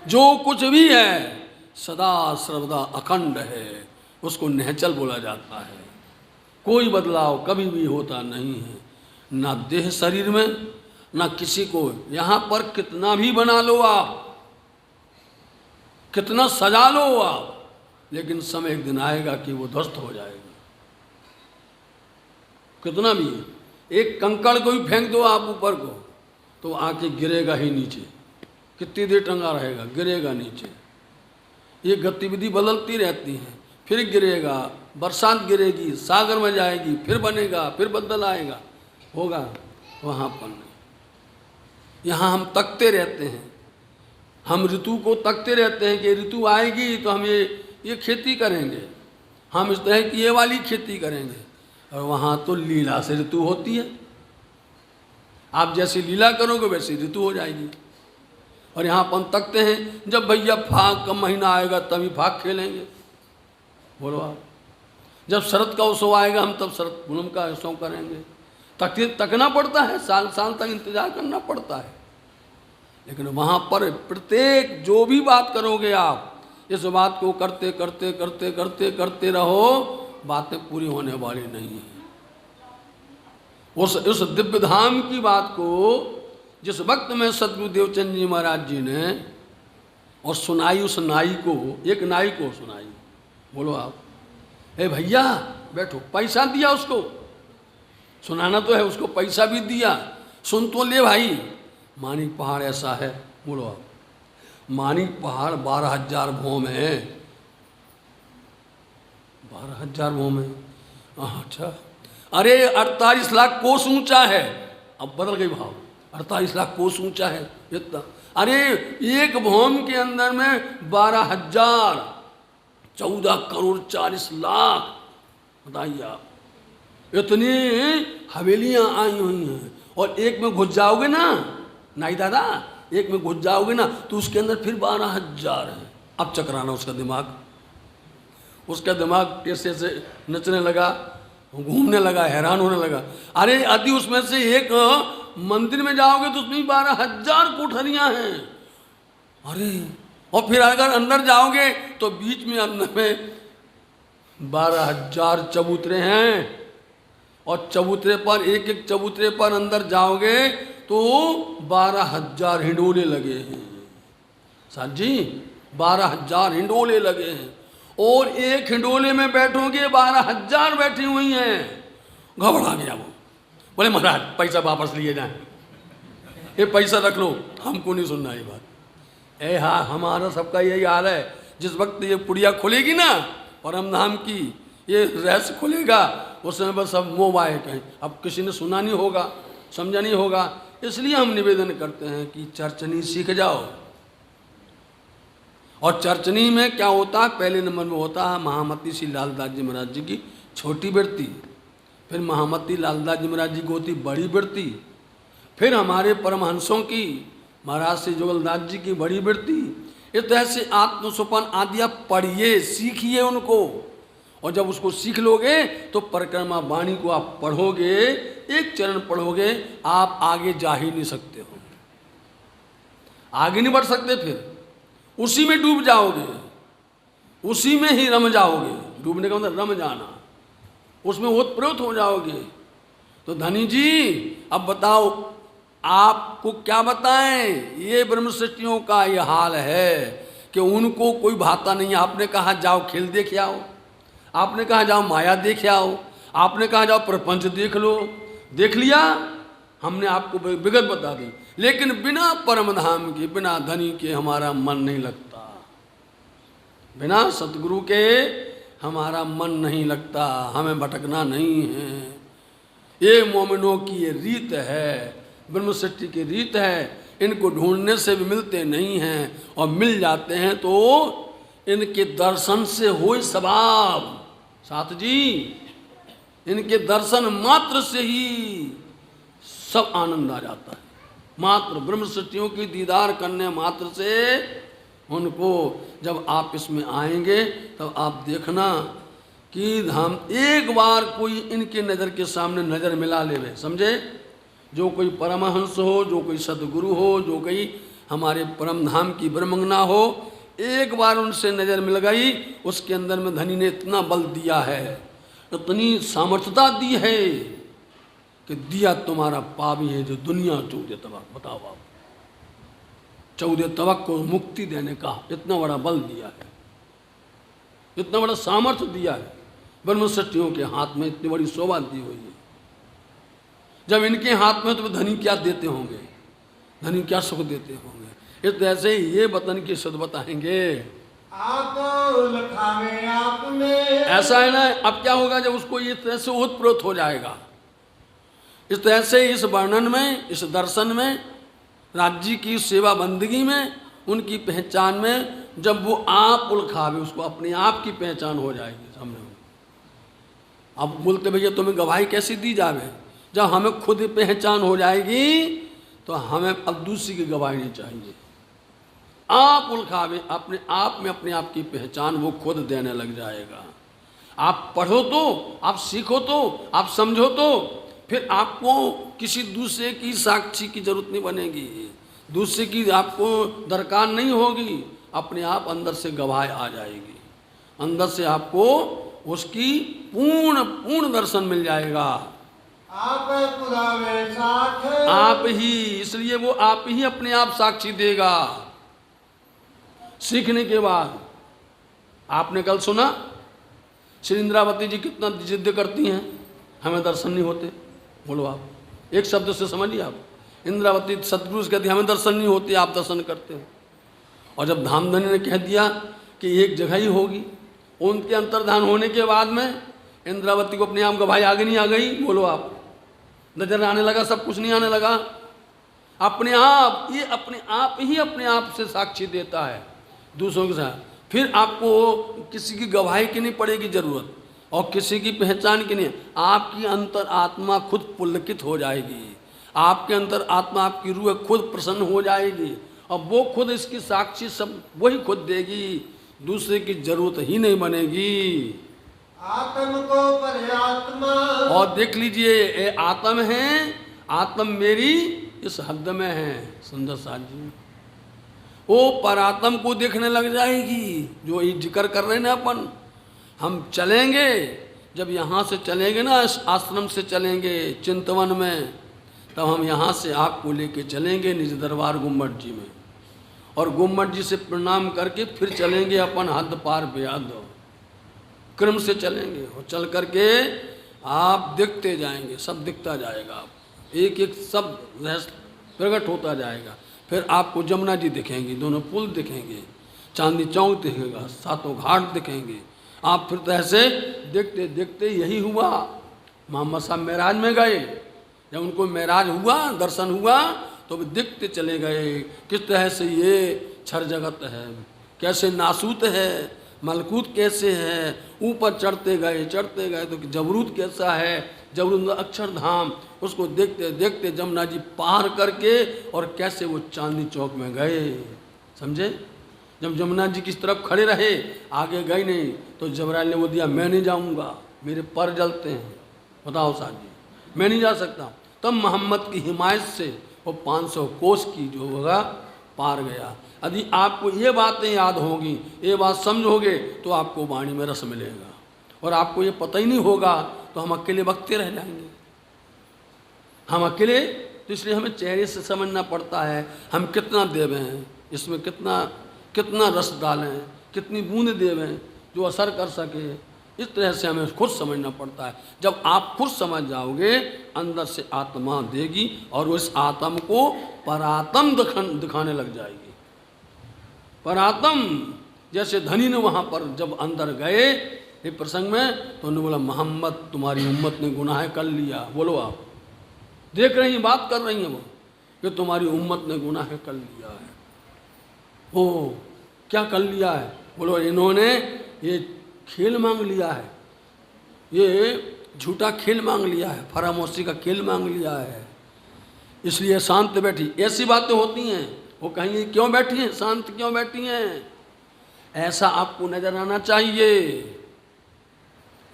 जो कुछ भी है सदा सर्वदा अखंड है, उसको निहचल बोला जाता है। कोई बदलाव कभी भी होता नहीं है, ना देह शरीर में ना किसी को। यहाँ पर कितना भी बना लो आप, कितना सजा लो आप, लेकिन समय एक दिन आएगा कि वो ध्वस्त हो जाएगा। कितना भी एक कंकड़ को भी फेंक दो आप ऊपर को तो आके गिरेगा ही नीचे, कितनी देर टंगा रहेगा, गिरेगा नीचे। ये गतिविधि बदलती रहती है, फिर गिरेगा, बरसात गिरेगी, सागर में जाएगी, फिर बनेगा, फिर बदल आएगा, होगा। वहाँ पर नहीं, यहाँ हम तकते रहते हैं, हम ऋतु को तकते रहते हैं कि ऋतु आएगी तो हम ये खेती करेंगे, हम इस तरह की ये वाली खेती करेंगे। और वहाँ तो लीला से ऋतु होती है, आप जैसी लीला करोगे वैसी ऋतु हो जाएगी। और यहाँ अपन तकते हैं जब भैया फाग का महीना आएगा तभी फाग खेलेंगे, बोलो आप। जब शरद का उत्सव आएगा हम तब शरद पूनम का उत्सव करेंगे। तकना पड़ता है, साल साल तक इंतजार करना पड़ता है। लेकिन वहाँ पर प्रत्येक जो भी बात करोगे आप, इस बात को करते करते करते करते करते रहो, बातें पूरी होने वाली नहीं है। उस दिव्य धाम की बात को जिस वक्त में सदगुरु देवचंद जी महाराज जी ने और सुनाई, उस नाई को, एक नाई को सुनाई, बोलो आप, ए भैया बैठो, पैसा दिया उसको, सुनाना तो है, उसको पैसा भी दिया, सुन तो ले भाई। मानिक पहाड़ ऐसा है, बोलो आप, मानिक पहाड़ 12,000 भौम है, 12,000 भौम है। अच्छा, अरे 48 लाख कोस ऊंचा है, अब बदल गई भाव, 48 लाख कोस ऊंचा है इतना। अरे एक भौम के अंदर में 12,000, 14 करोड़ 40 लाख, बताइए आप, इतनी हवेलियां आई हुई हैं। और एक में घुस जाओगे ना, नाई दादा, एक में घुस जाओगे ना तो उसके अंदर फिर 12,000 है। अब चकराना उसका दिमाग कैसे से नचने लगा, घूमने लगा, हैरान होने लगा। अरे यदि उसमें से एक मंदिर में जाओगे तो उसमें 12,000 कोठरियां हैं। अरे और फिर अगर अंदर जाओगे तो बीच में अंदर में 12,000 चबूतरे हैं, और चबूतरे पर एक एक चबूतरे पर अंदर जाओगे तो 12,000 हिंडोले लगे हैं। साथ जी 12,000 हिंडोले लगे हैं, और एक हिंडोले में बैठोगे 12,000 बैठी हुई हैं। घबरा गया वो, बोले महाराज पैसा वापस लिए जाए, ये पैसा रख लो, हमको नहीं सुनना ये बात। ए हाँ, हमारा सबका यही हाल है। जिस वक्त ये पुड़िया खुलेगी ना परम धाम की, ये रहस्य खुलेगा, उस समय बस सब मोह आए कहीं, अब किसी ने सुना नहीं होगा, समझा नहीं होगा। इसलिए हम निवेदन करते हैं कि चर्चनी सीख जाओ। और चर्चनी में क्या होता है, पहले नंबर में होता है महामती श्री लालदास जी महाराज जी की छोटी वृत्ति, फिर महामती लालदास जी महाराज जी की होती बड़ी वृत्ति, फिर हमारे परमहंसों की महाराज श्री जोगलदास जी की बड़ी वृत्ति। इस तरह से आत्मसोपान आदि आप पढ़िए, सीखिए उनको, और जब उसको सीख लोगे तो परिक्रमा वाणी को आप पढ़ोगे, एक चरण पढ़ोगे, आप आगे जा ही नहीं सकते हो, आगे नहीं बढ़ सकते, फिर उसी में डूब जाओगे, उसी में ही रम जाओगे। डूबने का मतलब रम जाना, उसमें ओतप्रोत हो जाओगे। तो धनी जी अब बताओ आपको क्या बताएं, ये ब्रह्म सृष्टियों का ये हाल है कि उनको कोई भाता नहीं। आपने कहा जाओ खेल देख आओ, आपने कहा जाओ माया देख आओ, आपने कहा जाओ प्रपंच देख लो, देख लिया, हमने आपको विगत बता दी। लेकिन बिना परम धाम के, बिना धनी के हमारा मन नहीं लगता, बिना सतगुरु के हमारा मन नहीं लगता, हमें भटकना नहीं है। ये मोमिनों की ये रीत है, ब्रह्म सृष्टि की रीत है। इनको ढूंढने से भी मिलते नहीं हैं, और मिल जाते हैं तो इनके दर्शन से हो स्वभाव। साथ जी इनके दर्शन मात्र से ही सब आनंद आ जाता है, मात्र ब्रह्म सृष्टियों की दीदार करने मात्र से उनको जब आप इसमें आएंगे तब आप देखना कि हम एक बार कोई इनके नज़र के सामने नज़र मिला लेवे, समझे? जो कोई परमहंस हो, जो कोई सदगुरु हो, जो कोई हमारे परम धाम की ब्रह्मंगना हो, एक बार उनसे नज़र मिल गई, उसके अंदर में धनी ने इतना बल दिया है, इतनी सामर्थ्यता दी है कि दिया तुम्हारा पावी है जो दुनिया 14 तबक। बताओ आप, 14 तबक को मुक्ति देने का इतना बड़ा बल दिया है, इतना बड़ा सामर्थ्य दिया है। ब्रह्म सृष्टियों के हाथ में इतनी बड़ी शोभा दी हुई है। जब इनके हाथ में तो धनी क्या देते होंगे, धनी क्या सुख देते होंगे। इस तरह से ये वतन की शुद्ध बताएंगे। आप लखावे आप में ऐसा है ना, अब क्या होगा जब उसको ये तरह से ओतप्रोत हो जाएगा। इस तरह से इस वर्णन में, इस दर्शन में, राज्य की सेवा बंदगी में, उनकी पहचान में, जब वो आप उलखावे, उसको अपने आप की पहचान हो जाएगी सामने। अब बोलते भैया तुम्हें गवाही कैसी दी जावे? जब हमें खुद पहचान हो जाएगी तो हमें अब दूसरी की गवाही नहीं चाहिए। आप उलखावे, अपने आप में अपने आप की पहचान वो खुद देने लग जाएगा। आप पढ़ो तो, आप सीखो तो, आप समझो तो, फिर आपको किसी दूसरे की साक्षी की जरूरत नहीं बनेगी, दूसरे की आपको दरकार नहीं होगी। अपने आप अंदर से गवाही आ जाएगी, अंदर से आपको उसकी पूर्ण दर्शन मिल जाएगा। आप पुरावे साथ आप ही, इसलिए वो आप ही अपने आप साक्षी देगा। सीखने के बाद आपने कल सुना श्री इंद्रावती जी कितना जिद करती हैं, हमें दर्शन नहीं होते। बोलो आप एक शब्द से समझिए। आप इंद्रावती सतगुरु से कहती हमें दर्शन नहीं होते, आप दर्शन करते हो। और जब धामधनी ने कह दिया कि एक जगह ही होगी, उनके अंतर्धान होने के बाद में इंद्रावती को अपने आप गवाही आगे नहीं आ गई। बोलो आप, नजर आने लगा, सब कुछ नहीं आने लगा, अपने आप, ये अपने आप ही अपने आप से साक्षी देता है दूसरों के साथ। फिर आपको किसी की गवाही की नहीं पड़ेगी जरूरत, और किसी की पहचान की नहीं। आपकी अंतर आत्मा खुद पुलकित हो जाएगी, आपके अंतर आत्मा, आपकी रूह खुद प्रसन्न हो जाएगी, और वो खुद इसकी साक्षी सब वही खुद देगी, दूसरे की जरूरत ही नहीं बनेगी। आत्म को परआत्मा, और देख लीजिए ये आत्म है, आत्म मेरी इस हद में है। सुंदर साथ जी वो परात्म को देखने लग जाएगी, जो ये जिक्र कर रहे हैं ना अपन। हम चलेंगे, जब यहाँ से चलेंगे ना, इस आश्रम से चलेंगे चिंतवन में, तब हम यहाँ से आपको लेके चलेंगे निज दरबार गुम्मट जी में, और गुम्मट जी से प्रणाम करके फिर चलेंगे अपन हद पार बेहद क्रम से चलेंगे। और चल करके आप देखते जाएंगे, सब दिखता जाएगा, आप एक एक सब रहस्य प्रकट होता जाएगा। फिर आपको जमुना जी दिखेंगी, दोनों पुल दिखेंगे, चांदी चौक दिखेगा, सातों घाट दिखेंगे। आप फिर तो ऐसे देखते देखते यही हुआ। मोहम्मद साहब मेराज में गए, जब उनको मेराज हुआ, दर्शन हुआ, तो वे देखते चले गए किस तरह से ये क्षर जगत है, कैसे नासूत है, मलकूत कैसे है। ऊपर चढ़ते गए तो जबरूद कैसा है, जबरूद अक्षरधाम, उसको देखते देखते जमुना जी पार करके और कैसे वो चांदनी चौक में गए। समझे? जब जमुना जी की तरफ खड़े रहे, आगे गए नहीं, तो जबराइल ने वो दिया, मैं नहीं जाऊंगा, मेरे पर जलते हैं। बताओ साहब जी, मैं नहीं जा सकता। तब मोहम्मद की हिमायत से वो 500 कोस की जो होगा पार गया। यदि आपको ये बातें याद होगी, ये बात समझोगे, तो आपको वाणी में रस मिलेगा। और आपको ये पता ही नहीं होगा तो हम अकेले बकते रह जाएंगे। हम अकेले, तो इसलिए हमें चेहरे से समझना पड़ता है हम कितना देवें, इसमें कितना रस डालें, कितनी बूंद देवें जो असर कर सके। इस तरह से हमें खुद समझना पड़ता है। जब आप खुद समझ जाओगे, अंदर से आत्मा देगी और वो इस आत्म को परात्म दिखाने लग जाएगी। परात्म, जैसे धनी ने वहाँ पर जब अंदर गए ये प्रसंग में, तो उन्होंने बोला मोहम्मद तुम्हारी उम्मत ने गुनाह कर लिया। बोलो आप देख रही हैं, बात कर रही हैं वो, कि तुम्हारी उम्मत ने गुनाह कर लिया है। ओ क्या कर लिया है? बोलो इन्होंने ये खेल मांग लिया है, ये झूठा खेल मांग लिया है, फरामोशी का खेल मांग लिया है, इसलिए शांत बैठी। ऐसी बातें होती हैं वो कहेंगे क्यों बैठी हैं, शांत क्यों बैठी हैं। ऐसा आपको नजर आना चाहिए।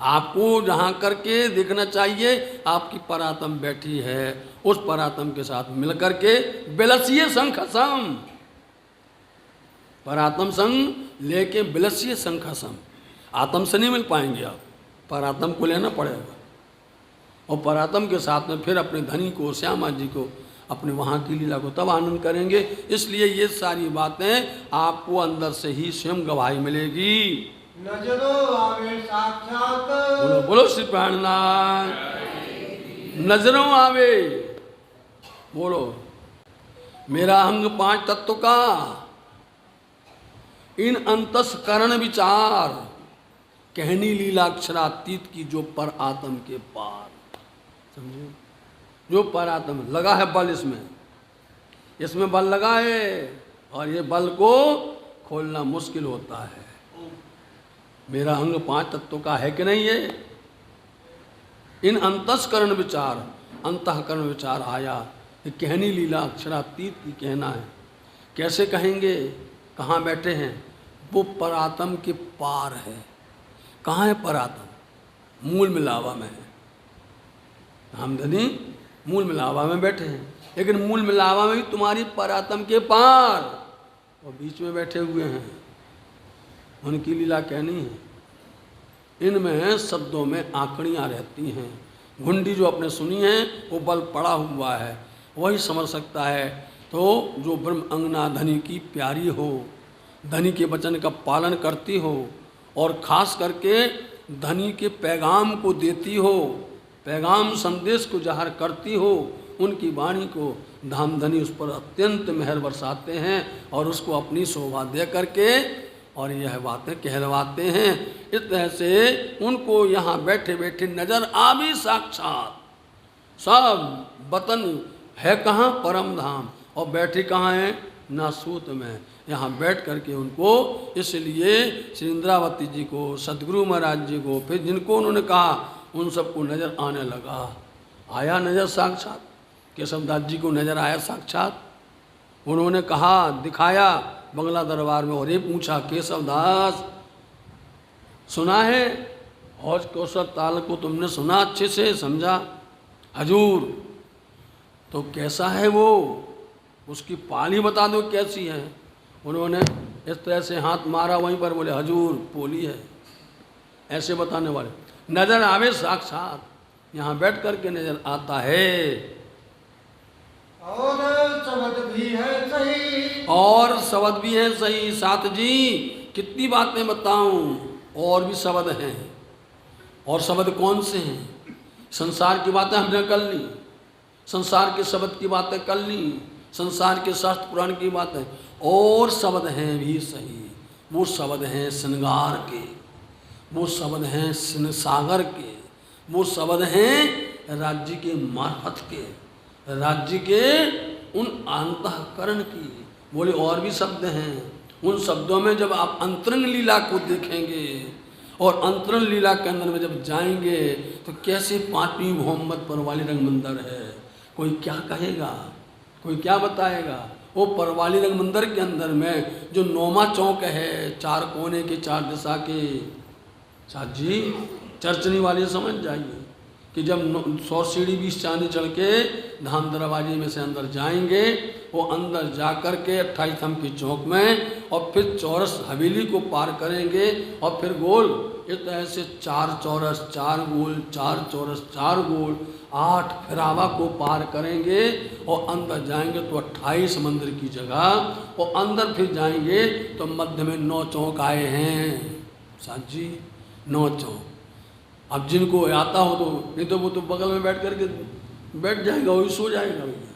आपको जहाँ करके देखना चाहिए आपकी परात्म बैठी है, उस परात्म के साथ मिल करके बिलसिए संग खसम, परात्म संग लेके बिलसिए संग खसम। आत्म से नहीं मिल पाएंगे आप, परात्म को लेना पड़ेगा। और परात्म के साथ में फिर अपने धनी को, श्यामा जी को, अपने वहाँ की लीला को तब आनंद करेंगे। इसलिए ये सारी बातें आपको अंदर से ही स्वयं गवाही मिलेगी। नजरों आवे साक्षात, बोलो बोलो श्री प्राणनाथ। नजरों आवे, बोलो मेरा अंग 5 तत्व का इन अंतस्करण विचार, कहनी लीला अक्षरातीत की जो पर आत्म के पार। समझे, जो पर आत्म लगा है बल, इसमें बल लगा है और ये बल को खोलना मुश्किल होता है। मेरा अंग 5 तत्वों का है कि नहीं है। इन अंतस्करण विचार, अंतःकरण विचार आया, ये कहनी लीला अक्षरातीत की कहना है। कैसे कहेंगे, कहाँ बैठे हैं, वो परात्म के पार है। कहाँ है परात्म, मूल मिलावा में है। हम धनी मूल मिलावा में बैठे हैं, लेकिन मूल मिलावा में भी तुम्हारी परात्म के पार और बीच में बैठे हुए हैं, उनकी लीला कहनी है। इनमें शब्दों में आंकड़ियाँ रहती हैं। घुंडी जो आपने सुनी है वो बल पड़ा हुआ है, वही समझ सकता है। तो जो ब्रह्म अंगना धनी की प्यारी हो, धनी के वचन का पालन करती हो और खास करके धनी के पैगाम को देती हो, पैगाम संदेश को जाहिर करती हो, उनकी वाणी को धाम धनी उस पर अत्यंत मेहर बरसाते हैं और उसको अपनी शोभा दे करके और यह बातें कहलवाते हैं। इस तरह से उनको यहाँ बैठे बैठे नजर आवी साक्षात। सब वतन है कहाँ, परम धाम, और बैठे कहाँ हैं, नासूत में। यहाँ बैठ करके उनको, इसलिए श्री इंद्रावती जी को, सदगुरु महाराज जी को, फिर जिनको उन्होंने कहा उन सबको नजर आने लगा। आया नजर साक्षात, केशवदास जी को नजर आया साक्षात। उन्होंने कहा, दिखाया बंगला दरबार में और ये पूछा, केशवदास सुना है हौज कौशल ताल को तुमने सुना, अच्छे से समझा हजूर, तो कैसा है वो, उसकी पाली बता दो कैसी है। उन्होंने इस तरह से हाथ मारा वहीं पर, बोले हजूर पोली है। ऐसे बताने वाले नजर आवे साक्षात, यहाँ बैठ करके नजर आता है। और शब्द भी है सही, और शब्द भी है सही। साथ जी कितनी बातें बताऊं, और भी शब्द हैं। और शब्द कौन से हैं, संसार की बातें हमने कर ली, संसार के शब्द की बातें कर ली, संसार के शास्त्र पुराण की बातें, और शब्द हैं भी सही। वो शब्द हैं श्रृंगार के, वो शब्द हैं सिन सागर के, वो शब्द हैं राज्य के मार्फत के, राज्य के उन अंतःकरण की। बोले और भी शब्द हैं। उन शब्दों में जब आप अंतरंग लीला को देखेंगे और अंतरंग लीला के अंदर में जब जाएंगे तो कैसे 5वीं मोहम्मद परवाली रंग मंदिर है, कोई क्या कहेगा, कोई क्या बताएगा। वो परवाली रंग मंदिर के अंदर में जो 9वां चौक है, 4 कोने के 4 दिशा के, साथ जी चर्चनी वाले समझ जाइए कि जब 100 सीढ़ी 20 चांदी चढ़ के धाम दरवाजे में से अंदर जाएंगे, वो अंदर जा कर के 28 थम की चौक में और फिर चौरस हवेली को पार करेंगे और फिर गोल इस तरह से 4 चौरस 4 गोल, 4 चौरस 4 गोल, 8 फिरावा को पार करेंगे और अंदर जाएंगे तो 28 मंदिर की जगह, और अंदर फिर जाएंगे तो मध्य में 9 चौक आए हैं। साथ जी 9 चौक। अब जिनको आता हो तो, नहीं तो वो तो बगल में बैठ करके बैठ जाएगा, वही सो जाएगा भैया।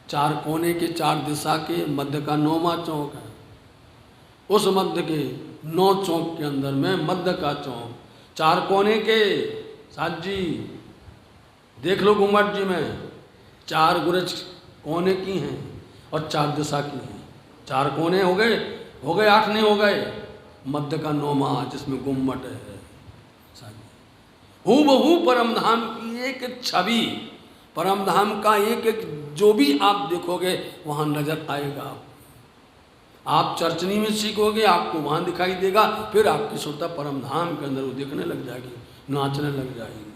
4 कोने के 4 दिशा के मध्य का 9वां चौक है। उस मध्य के 9 चौक के अंदर में मध्य का चौक, 4 कोने के, साथ जी देख लो घूमट जी में 4 गुरज कोने की हैं और 4 दिशा की हैं। 4 कोने हो गए 8 नहीं हो गए, मध्य का 9वां जिसमें गुम्मट है। हूबहू परमधाम की एक एक छवि, परमधाम का एक एक जो भी आप देखोगे वहाँ नजर आएगा। आप चर्चनी में सीखोगे, आपको वहाँ दिखाई देगा, फिर आपकी श्रोता परम धाम के अंदर वो देखने लग जाएगी, नाचने लग जाएगी,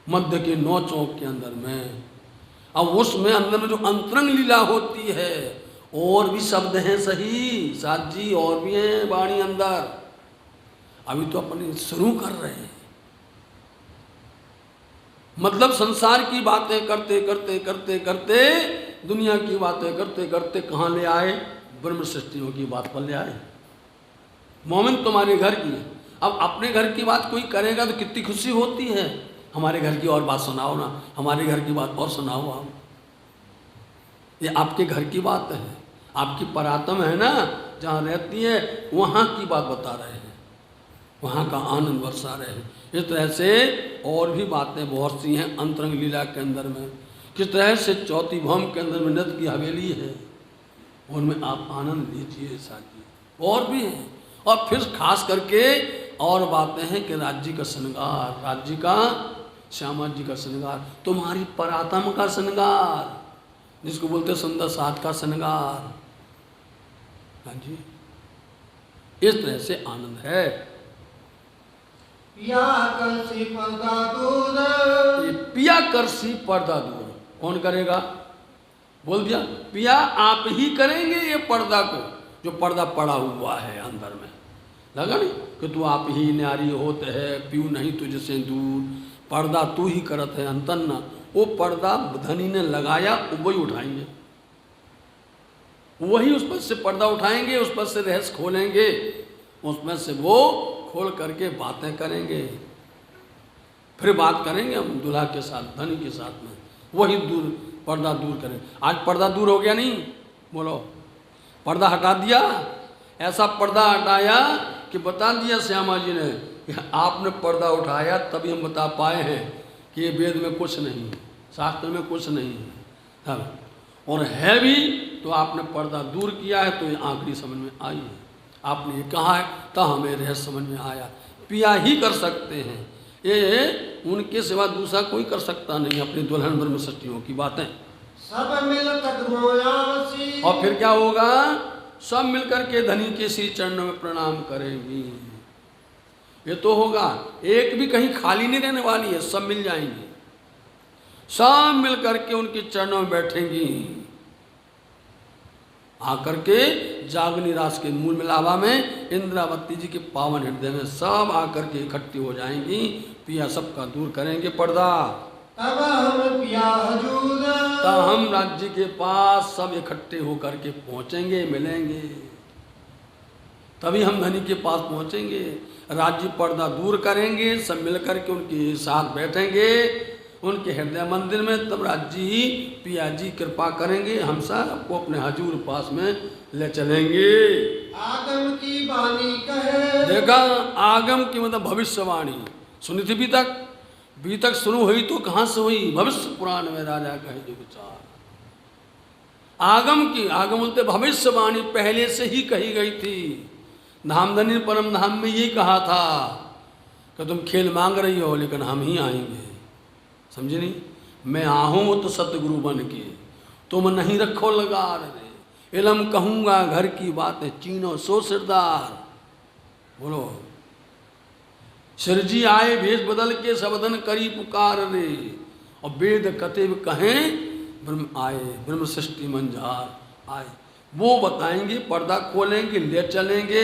मध्य के 9 चौक के अंदर में। अब उसमें अंदर में जो अंतरंग लीला होती है, और भी शब्द हैं सही साथ जी, और भी हैं वाणी अंदर, अभी तो अपने शुरू कर रहे हैं। मतलब संसार की बातें करते करते करते करते, दुनिया की बातें करते करते कहाँ ले आए? ब्रह्म सृष्टियों की बात पर ले आए। मोमिन तुम्हारे घर की है, अब अपने घर की बात कोई करेगा तो कितनी खुशी होती है। हमारे घर की और बात सुनाओ ना, हमारे घर की बात और सुनाओ आप। ये आपके घर की बात है, आपकी परात्म है ना, जहाँ रहती है वहाँ की बात बता रहे हैं, वहाँ का आनंद बरसा रहे हैं। इस तरह से और भी बातें बहुत सी हैं अंतरंग लीला के अंदर में। किस तरह से चौथी भौम के अंदर में नृत्य की हवेली है, उनमें आप आनंद लीजिए साथी, और भी हैं। और फिर खास करके और बातें हैं कि राज्य का श्रृंगार, राज्य का श्यामा जी का श्रृंगार, तुम्हारी परात्म का श्रृंगार, जिसको बोलते सुंदर साथ का श्रृंगार। हाँ जी, इस तरह से आनंद है। पिया करसी पर्दा दूर, ये पिया करसी पर्दा दूर कौन करेगा? बोल दिया पिया आप ही करेंगे ये पर्दा को, जो पर्दा पड़ा हुआ है अंदर में। लगा नहीं कि तू आप ही न्यारी होते है, पीऊ नहीं तुझसे दूर, पर्दा तू ही करत है अंतन। वो पर्दा धनी ने लगाया, वही उठाएंगे, वही उस पर से पर्दा उठाएंगे, उस पर से रहस्य खोलेंगे, उसमें से वो खोल करके बातें करेंगे, फिर बात करेंगे हम दूल्हा के साथ, धनी के साथ में, वही दूर पर्दा दूर करें। आज पर्दा दूर हो गया नहीं? बोलो, पर्दा हटा दिया। ऐसा पर्दा हटाया कि बता दिया श्यामा जी ने कि आपने पर्दा उठाया, तभी हम बता पाए हैं कि ये वेद में कुछ नहीं, शास्त्र में कुछ नहीं है। हाँ, और है भी तो आपने पर्दा दूर किया है, तो ये आखिरी समझ में आई है। आपने ये कहा है तो हमें रहस्य समझ में आया। पिया ही कर सकते हैं, ये उनके सिवा दूसरा कोई कर सकता नहीं। अपनी दुल्हन ब्रह्म सृष्टियों की बातें सब मिल कदमोयावसी, और फिर क्या होगा? सब मिलकर के धनी के श्री चरणों में प्रणाम करेंगी। ये तो होगा, एक भी कहीं खाली नहीं रहने वाली है, सब मिल जाएंगे, सब मिलकर के उनके चरणों में बैठेंगी। आकर के जागनी रास के मूल मिलावा में इंद्रावती जी के पावन हृदय में सब आकर के इकट्ठी हो जाएंगी। पिया सबका दूर करेंगे पर्दा, तब हम पिया हजूर, तब हम राज्य के पास सब इकट्ठे होकर के पहुंचेंगे, मिलेंगे, तभी हम धनी के पास पहुंचेंगे। राज्य पर्दा दूर करेंगे, सब मिलकर के उनके साथ बैठेंगे उनके हृदय मंदिर में, तब राज्य ही पिया जी कृपा करेंगे, हम सबको अपने हजूर पास में ले चलेंगे। आगम की वाणी कहे, देखा, आगम की मतलब भविष्यवाणी सुनी थी भी तक शुरू हुई तो कहाँ से हुई? भविष्य पुराण में राजा कहे जो विचार। आगम की, आगम बोलते भविष्यवाणी पहले से ही कही गई थी। धामधनी परम धाम में ये कहा था कि तुम खेल मांग रही हो लेकिन हम ही आएंगे, समझे नहीं? मैं आहूँ तो सतगुरु बन के, तुम नहीं रखो लगार रे, इलम कहूँगा घर की बातें चीनो सो सिरदार। बोलो, सिरजी आए भेष बदल के सबदन करी पुकार रे, और वेद कतेब कहें ब्रह्म आए, ब्रह्म सृष्टि मंझार आए। वो बताएंगे, पर्दा खोलेंगे, ले चलेंगे,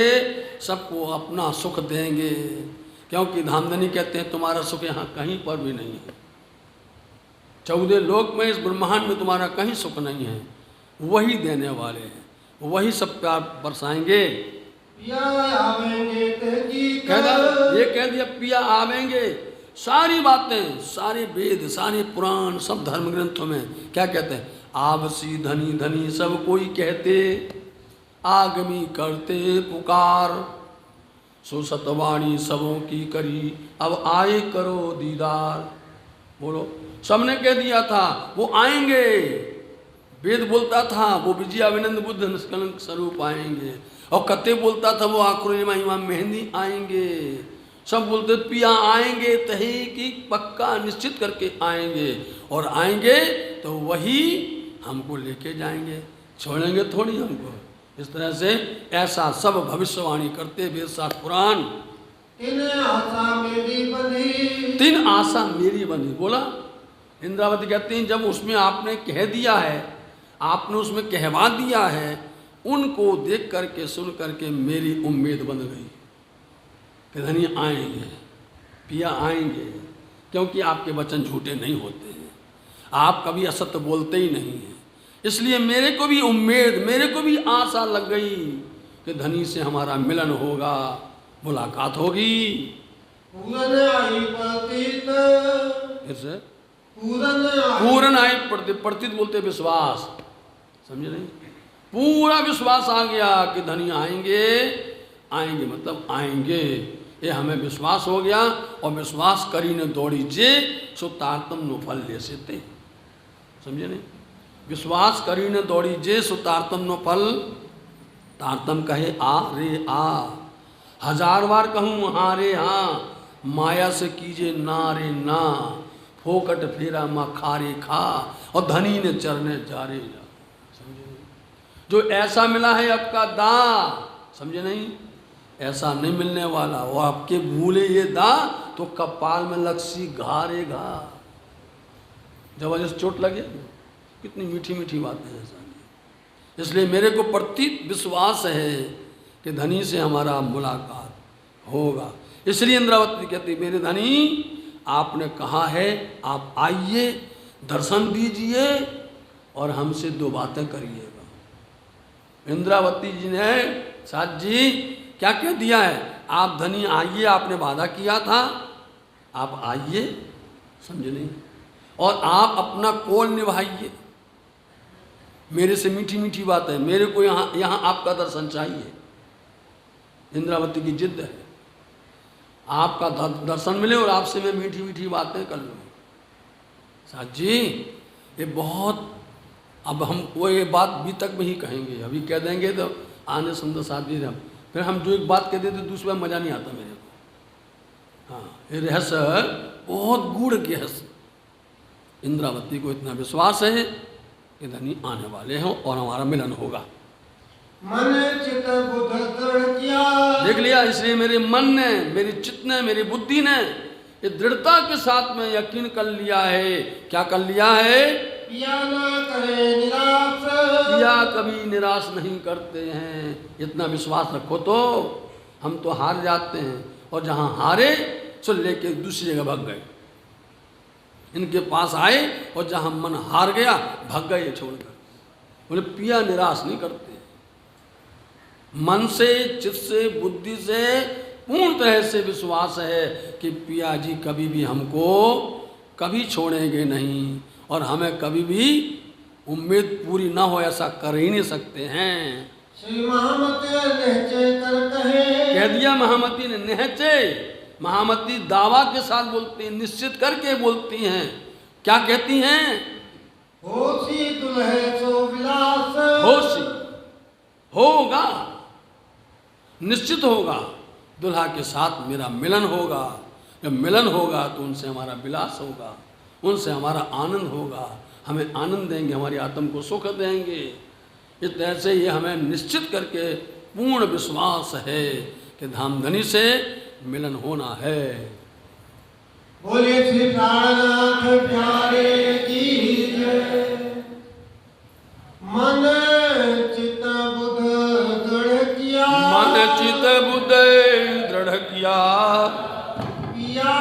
सबको अपना सुख देंगे। क्योंकि धामधनी कहते हैं तुम्हारा सुख यहाँ कहीं पर भी नहीं है, 14 लोक में, इस ब्रह्मांड में तुम्हारा कहीं सुख नहीं है। वही देने वाले हैं, वही सब प्यार बरसाएंगे। पिया आवेंगे तेजी ये कह दिया पिया आवेंगे। सारी बातें, सारे वेद, सारे पुराण, सब धर्म ग्रंथों में क्या कहते हैं? आवसी धनी धनी सब कोई कहते, आगमी करते पुकार, सो सतवाणी सबों की करी, अब आए करो दीदार। बोलो, सबने कह दिया था वो आएंगे, वेद बोलता था वो विजयाविनंद बुद्ध निष्कलंक स्वरूप आएंगे, और कते बोलता था वो आखिरी महिमा मेहंदी आएंगे। सब बोलते पिया आएंगे, तही की पक्का निश्चित करके आएंगे, और आएंगे तो वही हमको लेके जाएंगे, छोड़ेंगे थोड़ी हमको। इस तरह से ऐसा सब भविष्यवाणी करते वेद शास्त्र पुराण। तिन आशा मेरी बंधी, तीन आशा मेरी बंधी बोला। इंद्रावती कहती हैं जब उसमें आपने कह दिया है, आपने उसमें कहवा दिया है, उनको देख करके सुन करके मेरी उम्मीद बन गई कि धनी आएंगे, पिया आएंगे, क्योंकि आपके वचन झूठे नहीं होते हैं, आप कभी असत्य बोलते ही नहीं हैं। इसलिए मेरे को भी उम्मीद, मेरे को भी आशा लग गई कि धनी से हमारा मिलन होगा, मुलाकात होगी। पूरन आई प्रतीत, फिर से पूरन आई प्रतीत बोलते विश्वास, समझे नहीं? पूरा विश्वास आ गया कि धनी आएंगे, आएंगे मतलब आएंगे, ये हमें विश्वास हो गया। और विश्वास करी न दौड़ी जे सो तारतम नो फल ले सेते, समझे नहीं? विश्वास करी न दौड़ी जे सो तारतम नो फल। तारतम कहे आ रे आ, 1000 बार कहूँ हाँ रे हाँ, माया से कीजिए ना रे ना, फोकट फेरा माँ खा रे खा, और धनी ने चरने जा रे जा, समझे नहीं? जो ऐसा मिला है आपका दा, समझे नहीं? ऐसा नहीं मिलने वाला। वो आपके भूले ये दा तो कपाल में लक्सी घा रे घा, जबरदस्त चोट लगे। कितनी मीठी मीठी बातें हैं ऐसा। इसलिए मेरे को प्रतीत विश्वास है कि धनी से हमारा मुलाकात होगा। इसलिए इंद्रावती कहती मेरे धनी आपने कहा है आप आइए, दर्शन दीजिए और हमसे 2 बातें करिएगा। इंद्रावती जी ने साथ जी क्या कह दिया है, आप धनी आइए, आपने वादा किया था, आप आइए, समझे नहीं? और आप अपना कौल निभाइए। मेरे से मीठी मीठी बात है, मेरे को यहाँ आपका दर्शन चाहिए। इंद्रावती की जिद है आपका दर्शन मिले और आपसे मैं मीठी मीठी बातें कर लूँ। साथ जी ये बहुत, अब हम वो ये बात बीतक में ही कहेंगे, अभी कह देंगे तो आने सुंदर साथ जी हम फिर हम जो एक बात कहते थे दूसरी बार मज़ा नहीं आता मेरे को। हाँ, ये रहस्य बहुत गूढ़ रहस्य। इंद्रावती को इतना विश्वास है कि धनी आने वाले हैं और हमारा मिलन होगा। मन चित बुध दृढ़ किया, देख लिया। इसलिए मेरे मन ने, मेरी चित्त ने, मेरी बुद्धि ने ये दृढ़ता के साथ में यकीन कर लिया है। क्या कर लिया है? पिया ना करे निराश, पिया कभी निराश नहीं करते हैं। इतना विश्वास रखो तो हम तो हार जाते हैं, और जहाँ हारे सो लेके दूसरी जगह भाग गए। इनके पास आए और जहाँ मन हार गया भाग गए छोड़कर। बोले पिया निराश नहीं करते। मन से, चित्त से, बुद्धि से पूर्ण तरह से विश्वास है कि पिया जी कभी भी हमको कभी छोड़ेंगे नहीं, और हमें कभी भी उम्मीद पूरी ना हो ऐसा कर ही नहीं सकते हैं। श्री महामती नहचे कर कहे, कह दिया महामती ने। नहचे, महामती दावा के साथ बोलती हैं, निश्चित करके बोलती हैं। क्या कहती हैं? होशी दुल्हे सो विलास, होशी होगा, निश्चित होगा, दुल्हा के साथ मेरा मिलन होगा। जब मिलन होगा तो उनसे हमारा विलास होगा, उनसे हमारा आनंद होगा, हमें आनंद देंगे, हमारी आत्म को सुख देंगे। इस तरह से ये हमें निश्चित करके पूर्ण विश्वास है कि धामधनी से मिलन होना है। बोले श्री प्राणनाथ प्यारे की जय। मन चित बुध दृढ़ किया, मन चित बुध दृढ़ किया, पिया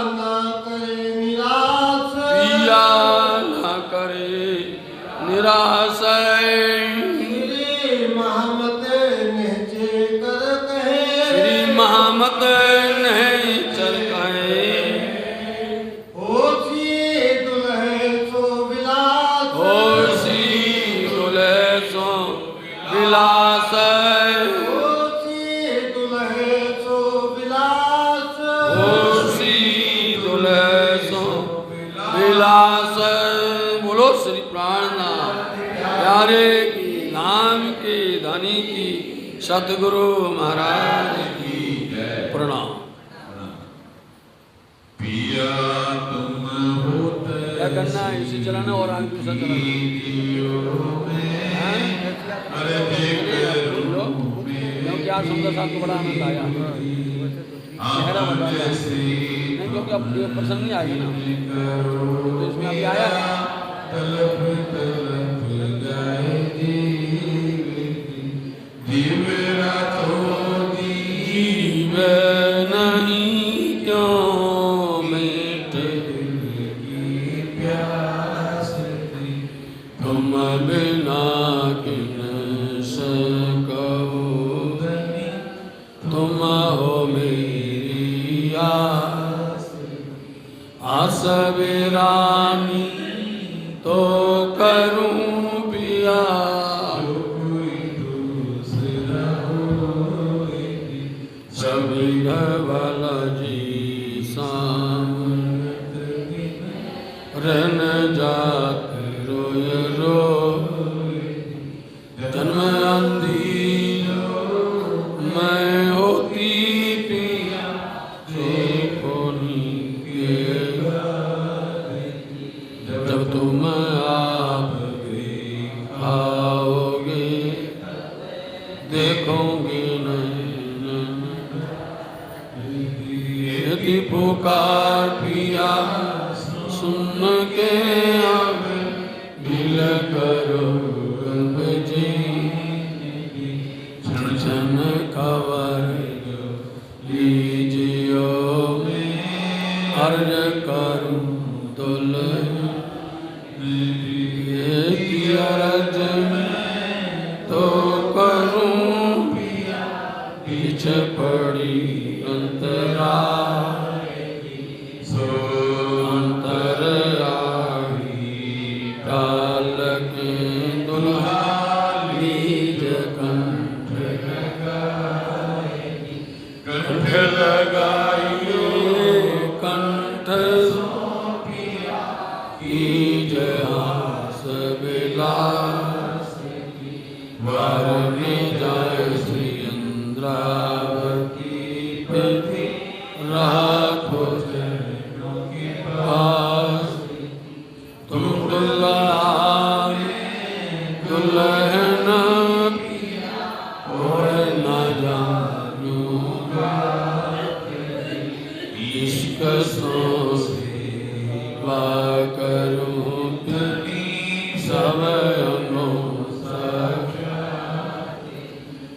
ना करे निराश, पिया न करे निराश। श्री महामत नहचे कर कहे, श्री महामत नहीं चल कहे, होशी दुल्हे सो विलास, होशी दुल्हे सो विलास, होशी दुल्हे सो विलास, होशी दुल्हे सो विलास। बोलो श्री प्राणनाथ प्यारे की, नाम की, धनी की, सतगुरु महाराज की प्रणाम। पिया तुम होते क्या करना है? इसे चलाना और आगे दूसरा चलाना। सुंदर साहब को बड़ा आनंद आया। चेहरा बदला नहीं, क्योंकि अब ये प्रसंग नहीं आएगा ना, तो इसमें अभी आया है। सवेरानी तो करूं पिया, सभी धवल जी सामत रन जात रोय रो, जन्म अंधी मैं होती पिया जब तुम आप आओगे देखोगे यदि पुकार पिया सुन के दिल करो जी, क्षण खबर लीजियो अर्ज करूं दुल्हन अरज तो करूं पीछे पड़ी अंतरा अंतर आई डाल के दुल्हा लीज कंठ लगाइए कंठ वार में जाए श्री इंद्रावती पति राखो के पास, तुम दुल्हन दुल्हन और न जानूंगा इश्क सो सेवा करूं सब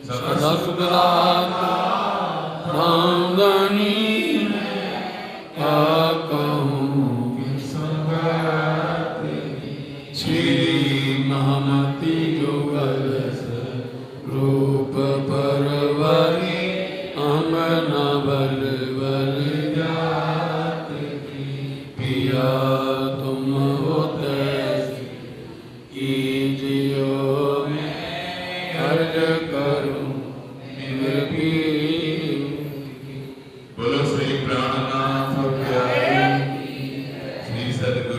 सदा सुखदाता नामदानी क्या कहूँ श्री महामती जुगल रूप परवरी अमन बल बल जात पिया तुम होते कीजियो अर्ज करूं बोलो श्री प्राणनाथ प्यारे श्री सद्गुरु